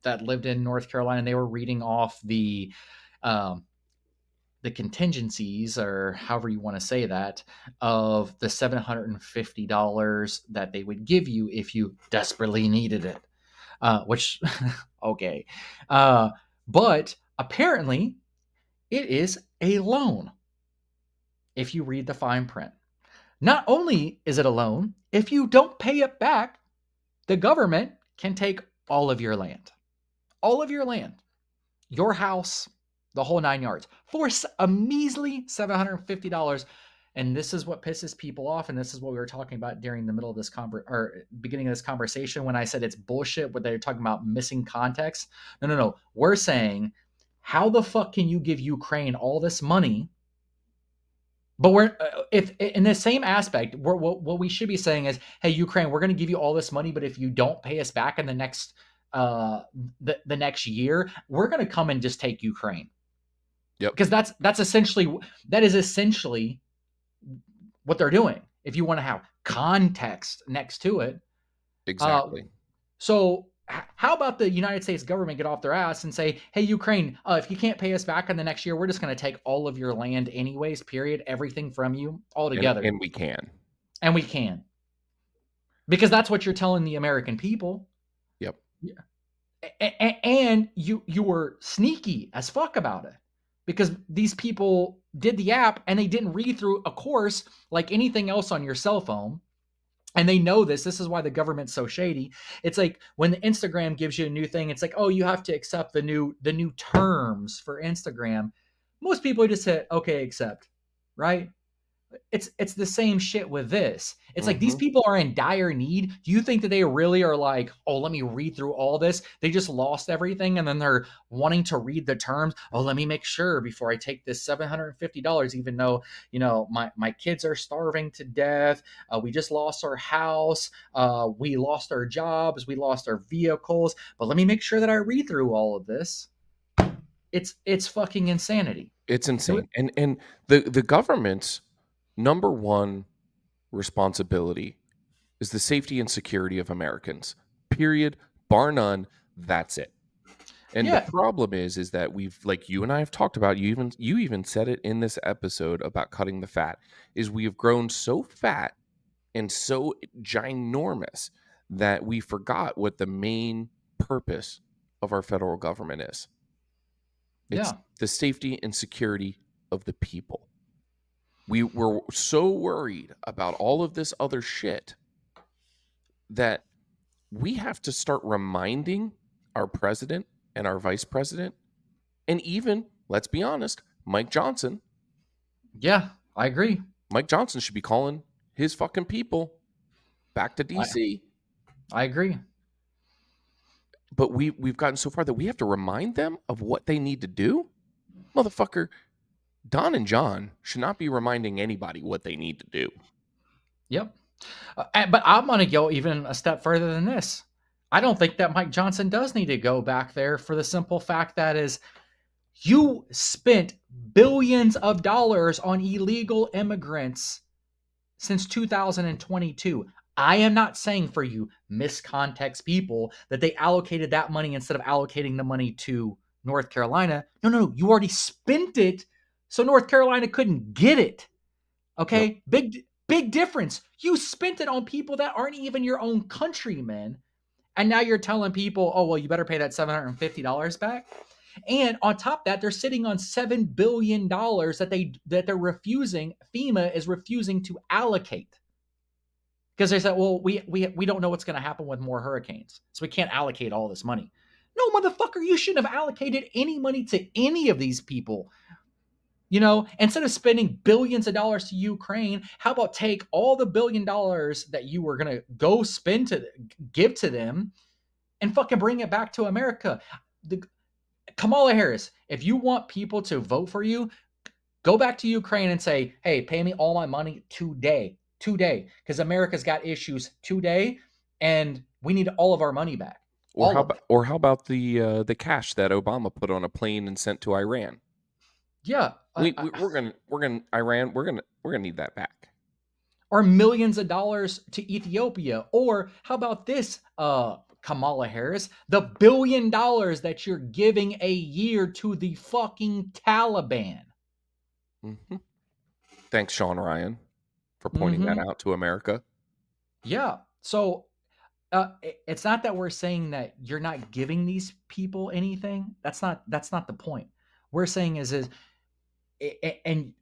that lived in North Carolina, and they were reading off um, the contingencies, or however you want to say that, of the $750 that they would give you if you desperately needed it. Which, okay, but apparently it is a loan. If you read the fine print. Not only is it a loan, if you don't pay it back, the government can take all of your land. All of your land. Your house, the whole 9 yards, for a measly $750. And this is what pisses people off, and this is what we were talking about during the middle of this beginning of this conversation when I said it's bullshit what they're talking about missing context. No. We're saying, how the fuck can you give Ukraine all this money? But we're if in the same aspect, what we should be saying is, hey, Ukraine, we're going to give you all this money, but if you don't pay us back in the next the next year, we're going to come and just take Ukraine. Yep. Because that is essentially what they're doing. If you want to have context next to it. Exactly. So how about the United States government get off their ass and say, hey, Ukraine, if you can't pay us back in the next year, we're just going to take all of your land anyways, period, everything from you altogether. And we can. And we can. Because that's what you're telling the American people. Yep. And you were sneaky as fuck about it. Because these people did the app and they didn't read through a course like anything else on your cell phone. And they know this. This is why the government's so shady. It's like when Instagram gives you a new thing, it's like, oh, you have to accept the new terms for Instagram. Most people just say, okay, accept, right? It's the same shit with this. It's like these people are in dire need. Do you think that they really are like, oh, let me read through all this? They just lost everything and then they're wanting to read the terms. Oh, let me make sure before I take this $750, even though, my kids are starving to death. We just lost our house. We lost our jobs. We lost our vehicles. But let me make sure that I read through all of this. It's fucking insanity. It's insane. And the government's number one responsibility is the safety and security of Americans. Period. Bar none. That's it. And the Yeah. problem is that we've, like you and I have talked about, you even said it in this episode about cutting the fat, is we have grown so fat and so ginormous that we forgot what the main purpose of our federal government is. It's Yeah. the safety and security of the people. We were so worried about all of this other shit that we have to start reminding our president and our vice president, and even, let's be honest, Mike Johnson. Yeah, I agree. Mike Johnson should be calling his fucking people back to DC. I agree. But we've gotten so far that we have to remind them of what they need to do. Motherfucker, Don and John should not be reminding anybody what they need to do. Yep. But I'm going to go even a step further than this. I don't think that Mike Johnson does need to go back there for the simple fact that is you spent billions of dollars on illegal immigrants since 2022. I am not saying for you miscontext people that they allocated that money instead of allocating the money to North Carolina. No. You already spent it, so North Carolina couldn't get it. Okay? Yep. Big difference. You spent it on people that aren't even your own countrymen. And now you're telling people, oh, well, you better pay that $750 back. And on top of that, they're sitting on $7 billion that they're refusing. FEMA is refusing to allocate. Because they said, well, we don't know what's going to happen with more hurricanes. So we can't allocate all this money. No, motherfucker, you shouldn't have allocated any money to any of these people. Instead of spending billions of dollars to Ukraine, how about take all the $1 billion that you were going to go spend to give to them and fucking bring it back to America? Kamala Harris, if you want people to vote for you, go back to Ukraine and say, hey, pay me all my money today, because America's got issues today and we need all of our money back. Or how about the cash that Obama put on a plane and sent to Iran? Yeah, we're gonna Iran. We're gonna need that back. Or millions of dollars to Ethiopia. Or how about this, Kamala Harris, the $1 billion that you're giving a year to the fucking Taliban. Mm-hmm. Thanks, Sean Ryan, for pointing that out to America. Yeah. So it's not that we're saying that you're not giving these people anything. That's not the point. We're saying is and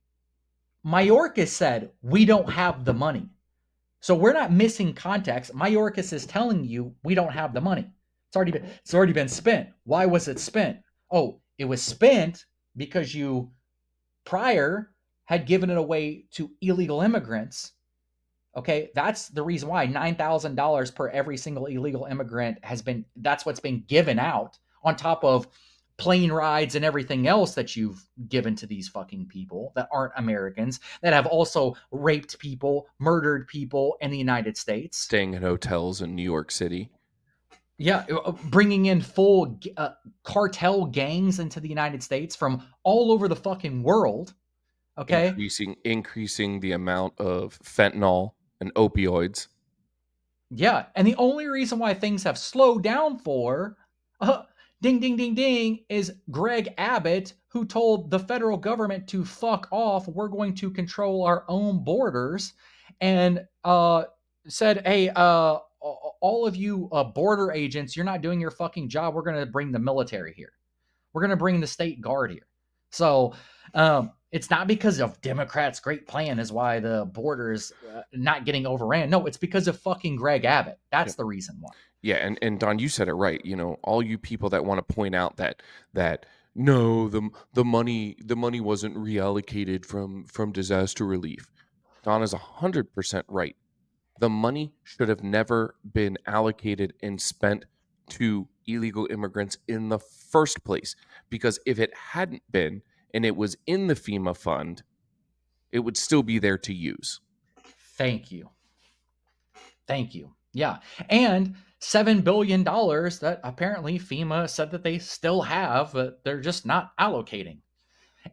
Mayorkas said we don't have the money. So we're not missing context. Mayorkas is telling you we don't have the money. It's already been spent. Why was it spent? Oh, it was spent because you prior had given it away to illegal immigrants. Okay, that's the reason why $9,000 per every single illegal immigrant that's what's been given out on top of plane rides and everything else that you've given to these fucking people that aren't Americans, that have also raped people, murdered people in the United States. Staying in hotels in New York City. Yeah, bringing in full cartel gangs into the United States from all over the fucking world. Okay. increasing the amount of fentanyl and opioids. Yeah. And the only reason why things have slowed down for, uh, ding, ding, ding, ding, is Greg Abbott, who told the federal government to fuck off. We're going to control our own borders. And said, hey, all of you border agents, you're not doing your fucking job. We're going to bring the military here. We're going to bring the state guard here. So it's not because of Democrats' great plan is why the border is not getting overran. No, it's because of fucking Greg Abbott. That's the reason why. Yeah, and Don, you said it right. You know, all you people that want to point out that no, the money wasn't reallocated from disaster relief. Don is 100% right. The money should have never been allocated and spent to illegal immigrants in the first place. Because if it hadn't been and it was in the FEMA fund, it would still be there to use. Thank you. Thank you. Yeah. And $7 billion that apparently FEMA said that they still have, but they're just not allocating.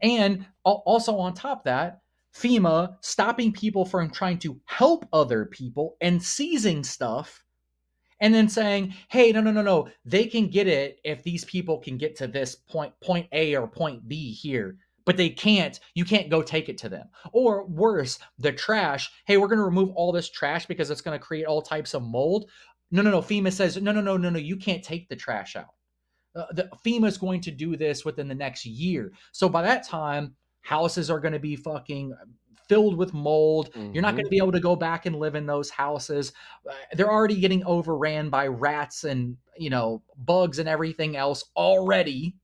And also on top of that, FEMA stopping people from trying to help other people and seizing stuff and then saying, hey, no, they can get it if these people can get to this point A or point B here, but they can't. You can't go take it to them. Or worse, the trash. Hey, we're going to remove all this trash because it's going to create all types of mold. No. FEMA says, no, you can't take the trash out. The FEMA is going to do this within the next year. So by that time, houses are going to be fucking filled with mold. You're not going to be able to go back and live in those houses. They're already getting overran by rats and, bugs and everything else already.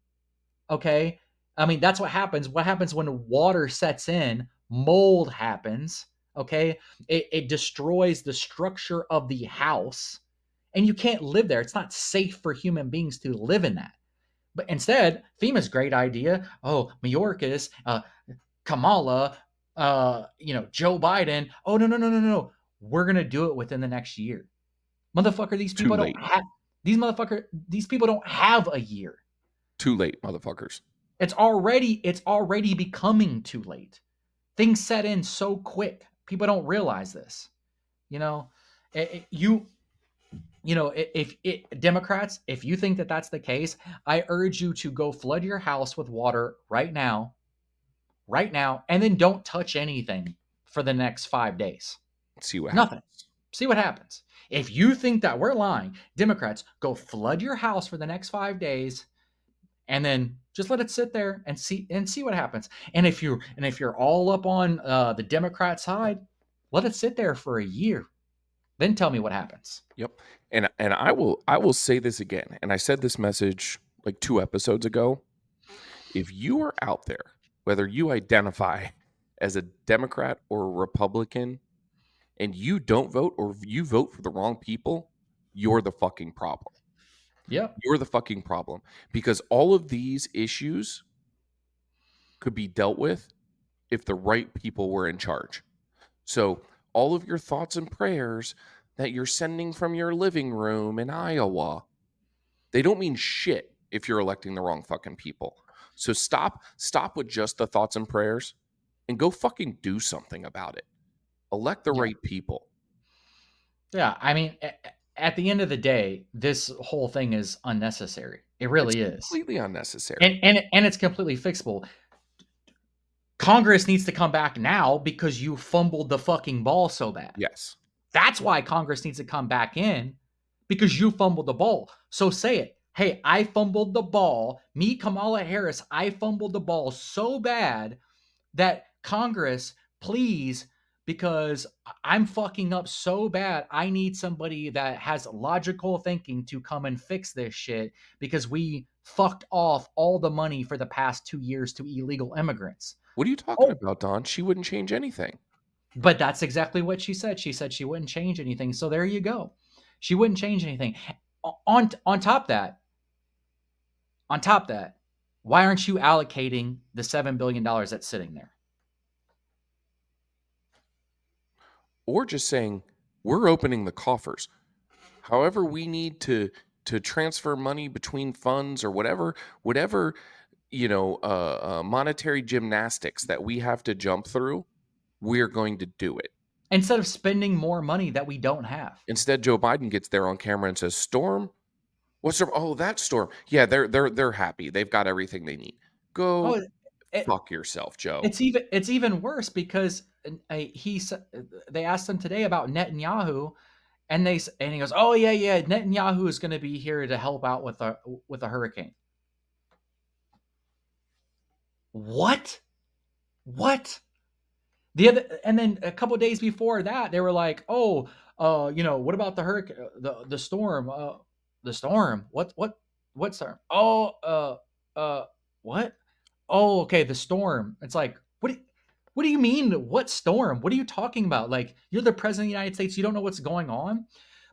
Okay. I mean, that's what happens. What happens when water sets in? Mold happens. Okay. It destroys the structure of the house and you can't live there. It's not safe for human beings to live in that. But instead, FEMA's great idea. Oh, Mayorkas, Kamala, Joe Biden. Oh, no. We're gonna do it within the next year. Motherfucker, Too late. These people don't have a year. Too late, motherfuckers. It's already becoming too late. Things set in so quick. People don't realize this. If Democrats, if you think that that's the case, I urge you to go flood your house with water right now, and then don't touch anything for the next 5 days. See what Nothing. happens. See what happens. If you think that we're lying, Democrats, go flood your house for the next 5 days and then just let it sit there and see what happens. And if you're all up on the Democrat side, let it sit there for a year. Then tell me what happens. Yep. And I will say this again. And I said this message like 2 episodes ago. If you are out there, whether you identify as a Democrat or a Republican, and you don't vote or you vote for the wrong people, you're the fucking problem. Yep. You're the fucking problem. Because all of these issues could be dealt with if the right people were in charge. So all of your thoughts and prayers that you're sending from your living room in Iowa, they don't mean shit if you're electing the wrong fucking people. So stop with just the thoughts and prayers and go fucking do something about it. Elect the right people. Yeah, I mean, at the end of the day, this whole thing is unnecessary. It really is. Completely unnecessary. And it's completely fixable. Congress needs to come back now because you fumbled the fucking ball so bad. Yes. That's why Congress needs to come back in because you fumbled the ball. So say it. Hey, I fumbled the ball. Me, Kamala Harris, I fumbled the ball so bad that Congress, please, because I'm fucking up so bad, I need somebody that has logical thinking to come and fix this shit because we fucked off all the money for the past 2 years to illegal immigrants. What are you talking about, Don? She wouldn't change anything. But that's exactly what she said. She said she wouldn't change anything. So there you go. She wouldn't change anything. On top of that, why aren't you allocating the $7 billion that's sitting there? Or just saying, we're opening the coffers. However we need to transfer money between funds or whatever monetary gymnastics that we have to jump through, we're going to do it. Instead of spending more money that we don't have. Instead, Joe Biden gets there on camera and says, "Storm, what's storm? Oh, that storm. Yeah, they're happy. They've got everything they need. Go Oh, it, fuck yourself, Joe." it's even worse because they asked him today about Netanyahu, and he goes, "Oh yeah, Netanyahu is going to be here to help out with a hurricane." What? What? And then a couple of days before that, they were like, "Oh, what about the hurricane, the storm, the storm? What storm? Oh, what? Oh, okay, the storm." It's like, what do you mean? What storm? What are you talking about? Like, you're the president of the United States. You don't know what's going on?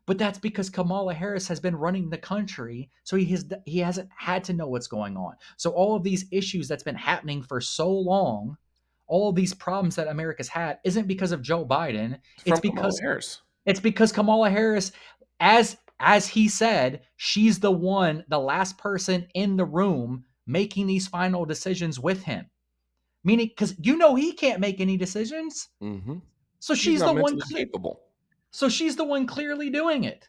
But that's because Kamala Harris has been running the country, so he hasn't had to know what's going on. So all of these issues that's been happening for so long, all of these problems that America's had, isn't because of Joe Biden. It's It's from Kamala because Harris. it's because Kamala Harris, as he said, she's the last person in the room making these final decisions with him. Meaning, because he can't make any decisions, Mm-hmm. so He's she's not the one. mentally capable. So she's the one clearly doing it.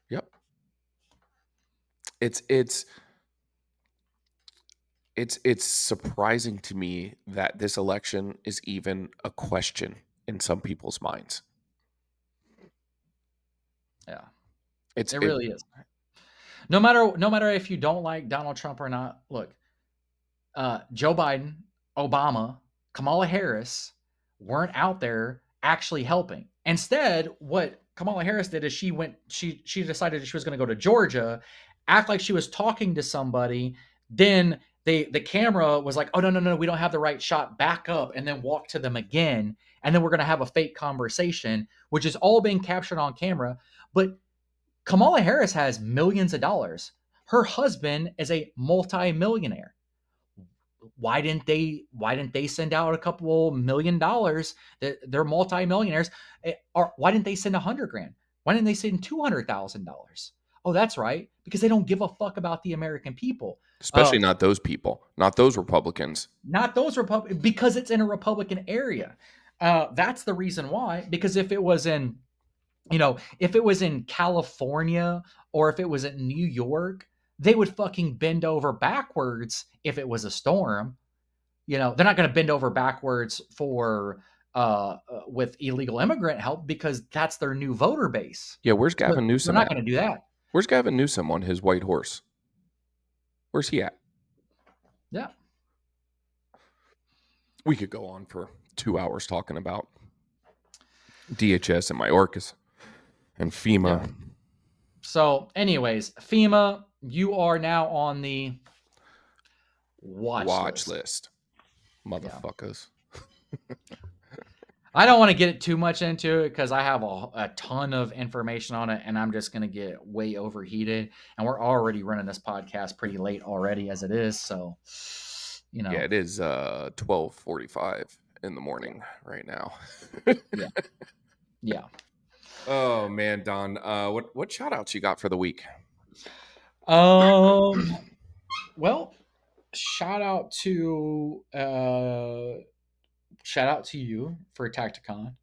Yep. It's surprising to me that this election is even a question in some people's minds. Yeah, It's it it, really is. No matter if you don't like Donald Trump or not, look, Joe Biden, Obama, Kamala Harris weren't out there actually helping. Instead, what Kamala Harris did is she decided she was going to go to Georgia, act like she was talking to somebody. Then the camera was like, "Oh no, we don't have the right shot. Back up," and then walk to them again, and then we're going to have a fake conversation, which is all being captured on camera. But Kamala Harris has millions of dollars. Her husband is a multi-millionaire. Why didn't they send out a couple $1 million? They're multi-millionaires. Or why didn't they send 100 grand? Why didn't they send $200,000? Oh, that's right, because they don't give a fuck about the American people. especially not those people, not those Republicans. Not those Republicans, because it's in a Republican area. That's the reason why. Because if it was in California or if it was in New York, they would fucking bend over backwards if it was a storm. They're not going to bend over backwards for with illegal immigrant help, because that's their new voter base. Yeah, where's But Gavin they're Newsom not at? going to do that. Where's Gavin Newsom on his white horse? Where's he at? Yeah. We could go on for 2 hours talking about DHS and Mayorkas and FEMA. Yeah. So, anyways, FEMA, you are now on the watch list. Motherfuckers. I don't want to get too much into it because I have a ton of information on it, and I'm just going to get way overheated. And we're already running this podcast pretty late already as it is. So, Yeah, it is 12:45 in the morning right now. Yeah. Oh man, Don. What shout outs you got for the week? Well, shout out to you for Tacticon.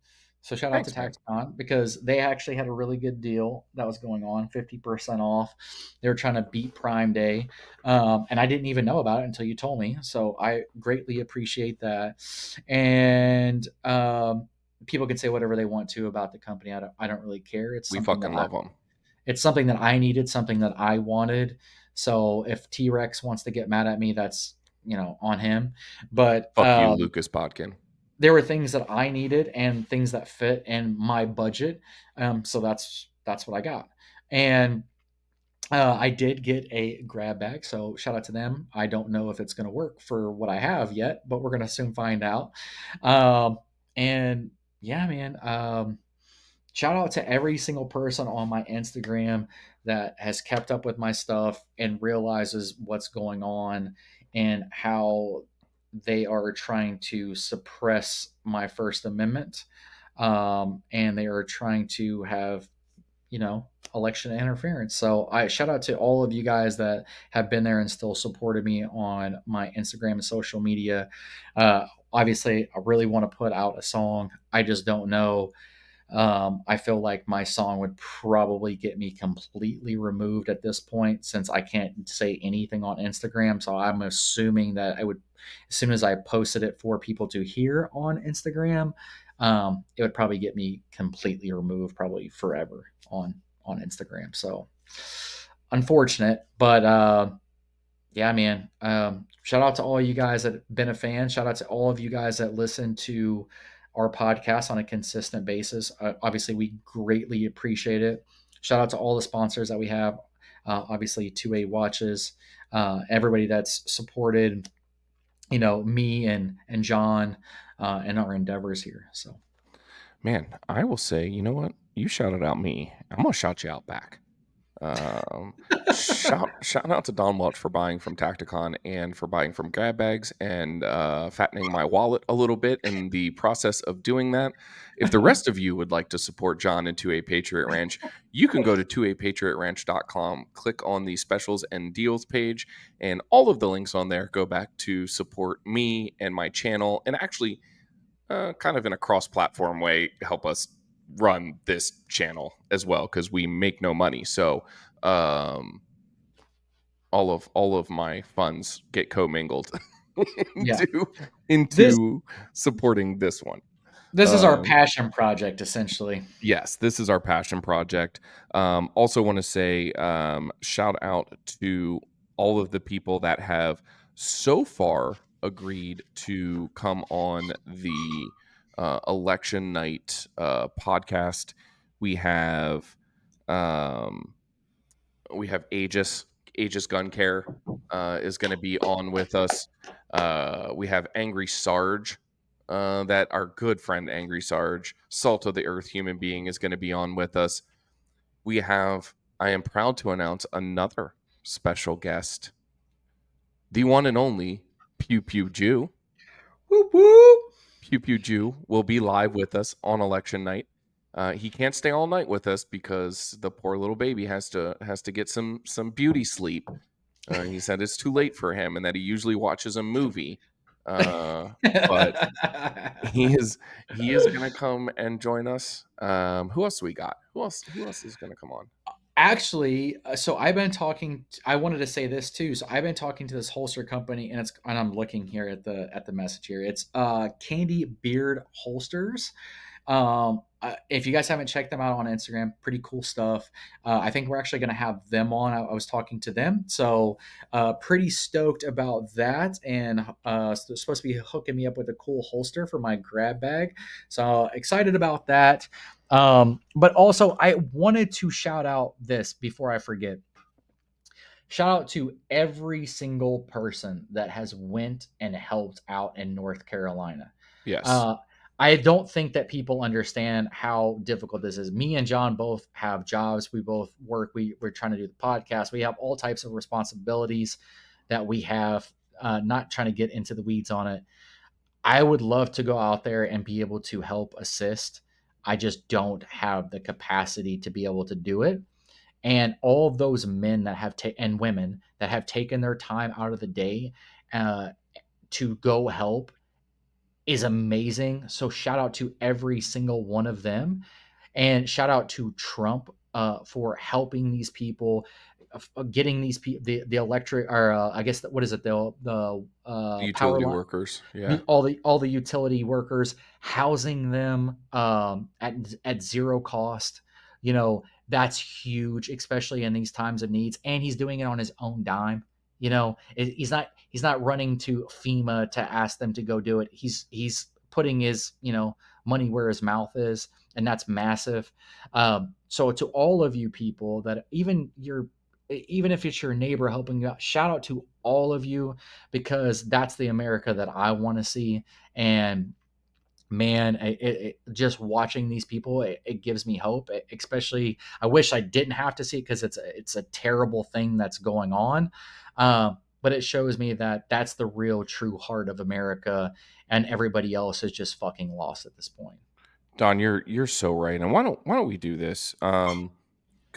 So shout out to Thanks, man. Tacticon, because they actually had a really good deal that was going on, 50% off. They were trying to beat Prime Day. And I didn't even know about it until you told me. So I greatly appreciate that. And people can say whatever they want to about the company. I don't really care. We fucking love them. It's something that I needed, something that I wanted. So if T-Rex wants to get mad at me, that's on him. But Fuck you, Lucas Podkin. there were things that I needed and things that fit in my budget. So that's what I got. And I did get a grab bag, so shout out to them. I don't know if it's going to work for what I have yet, but we're going to soon find out. And yeah, man, shout out to every single person on my Instagram that has kept up with my stuff and realizes what's going on and how they are trying to suppress my First Amendment. And they are trying to have election interference. So I shout out to all of you guys that have been there and still supported me on my Instagram and social media. Obviously, I really want to put out a song. I just don't know. I feel like my song would probably get me completely removed at this point since I can't say anything on Instagram. So I'm assuming that I would, as soon as I posted it for people to hear on Instagram, it would probably get me completely removed, probably forever on Instagram. So unfortunate, but yeah, man. Shout out to all you guys that have been a fan. Shout out to all of you guys that listen to our podcast on a consistent basis. Obviously, we greatly appreciate it. Shout out to all the sponsors that we have. Obviously, 2A Watches, everybody that's supported, me and John and our endeavors here. So, Man, I will say, you know what? You shouted out me. I'm gonna shout you out back. Shout out to Don Welch for buying from Tacticon and for buying from Grab Bags and fattening my wallet a little bit in the process of doing that. If the rest of you would like to support John and 2A Patriot Ranch, you can go to 2apatriotranch.com, click on the specials and deals page, and all of the links on there go back to support me and my channel, and actually kind of in a cross-platform way help us run this channel as well, because we make no money. So all of my funds get commingled yeah, into this into supporting this one. this is our Um, passion project, essentially. yes, this is our passion project. Also want to say shout out to all of the people that have so far agreed to come on the election night podcast. We have um, Aegis Gun Care is going to be on with us. We have Angry Sarge, that our good friend Angry Sarge, Salt of the Earth human being, is going to be on with us. We have, I am proud to announce, another special guest, the one and only Pew Pew Jew. Whoop whoop. Pew Pew Jew will be live with us on election night. He can't stay all night with us because the poor little baby has to get some beauty sleep. He said it's too late for him and that he usually watches a movie. But he is gonna come and join us. Who else we got? Who else is gonna come on? Actually, so I've been talking. I wanted to say this too. So I've been talking to this holster company, and I'm looking here at the message here. It's Candy Beard Holsters. If you guys haven't checked them out on Instagram, pretty cool stuff. I think we're actually going to have them on. I was talking to them, so pretty stoked about that. And they're supposed to be hooking me up with a cool holster for my grab bag. So excited about that. But also, I wanted to shout out this before I forget. Shout out to every single person that has went and helped out in North Carolina. Yes. Uh, I don't think that people understand how difficult this is. Me and John both have jobs. We both work. We're trying to do the podcast. We have all types of responsibilities that we have. Not trying to get into the weeds on it. I would love to go out there and be able to help assist. I just don't have the capacity to be able to do it. And all of those men that have and women that have taken their time out of the day uh, to go help is amazing. So shout out to every single one of them, and shout out to Trump for helping these people, getting these people the electric, or I guess what is it, the The power utility line, workers. Yeah. all the utility workers, housing them at zero cost. That's huge, especially in these times of needs. And he's doing it on his own dime. He's not running to FEMA to ask them to go do it. He's putting his money where his mouth is, and that's massive. So to all of you people that even if it's your neighbor helping you out, shout out to all of you, because that's the America that I want to see. And man, just watching these people, it gives me hope. Especially, I wish I didn't have to see it because it's a terrible thing that's going on. But it shows me that that's the real true heart of America, and everybody else is just fucking lost at this point. Don, you're so right. And why don't we do this?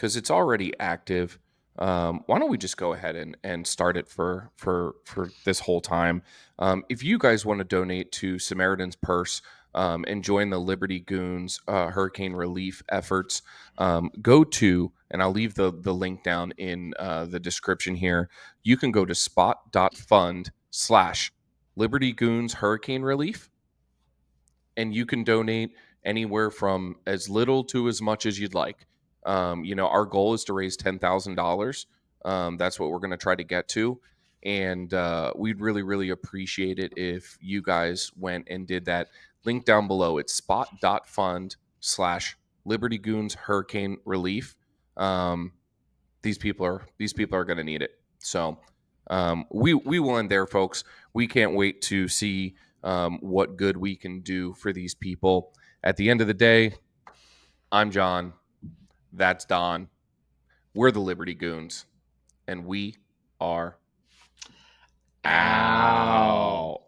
because it's already active. Why don't we just go ahead and start it for this whole time? If you guys want to donate to Samaritan's Purse and join the Liberty Goons hurricane relief efforts, go to, and I'll leave the link down in the description here. You can go to spot.fund/Liberty Goons hurricane relief, and you can donate anywhere from as little to as much as you'd like. Our goal is to raise $10,000. That's what we're going to try to get to. And we'd really, really appreciate it if you guys went and did that. Link down below. It's spot.fund/Liberty Goons Hurricane Relief. These people are going to need it. So we will end there, folks. We can't wait to see what good we can do for these people. At the end of the day, I'm John. That's Don. We're the Liberty Goons, and we are out.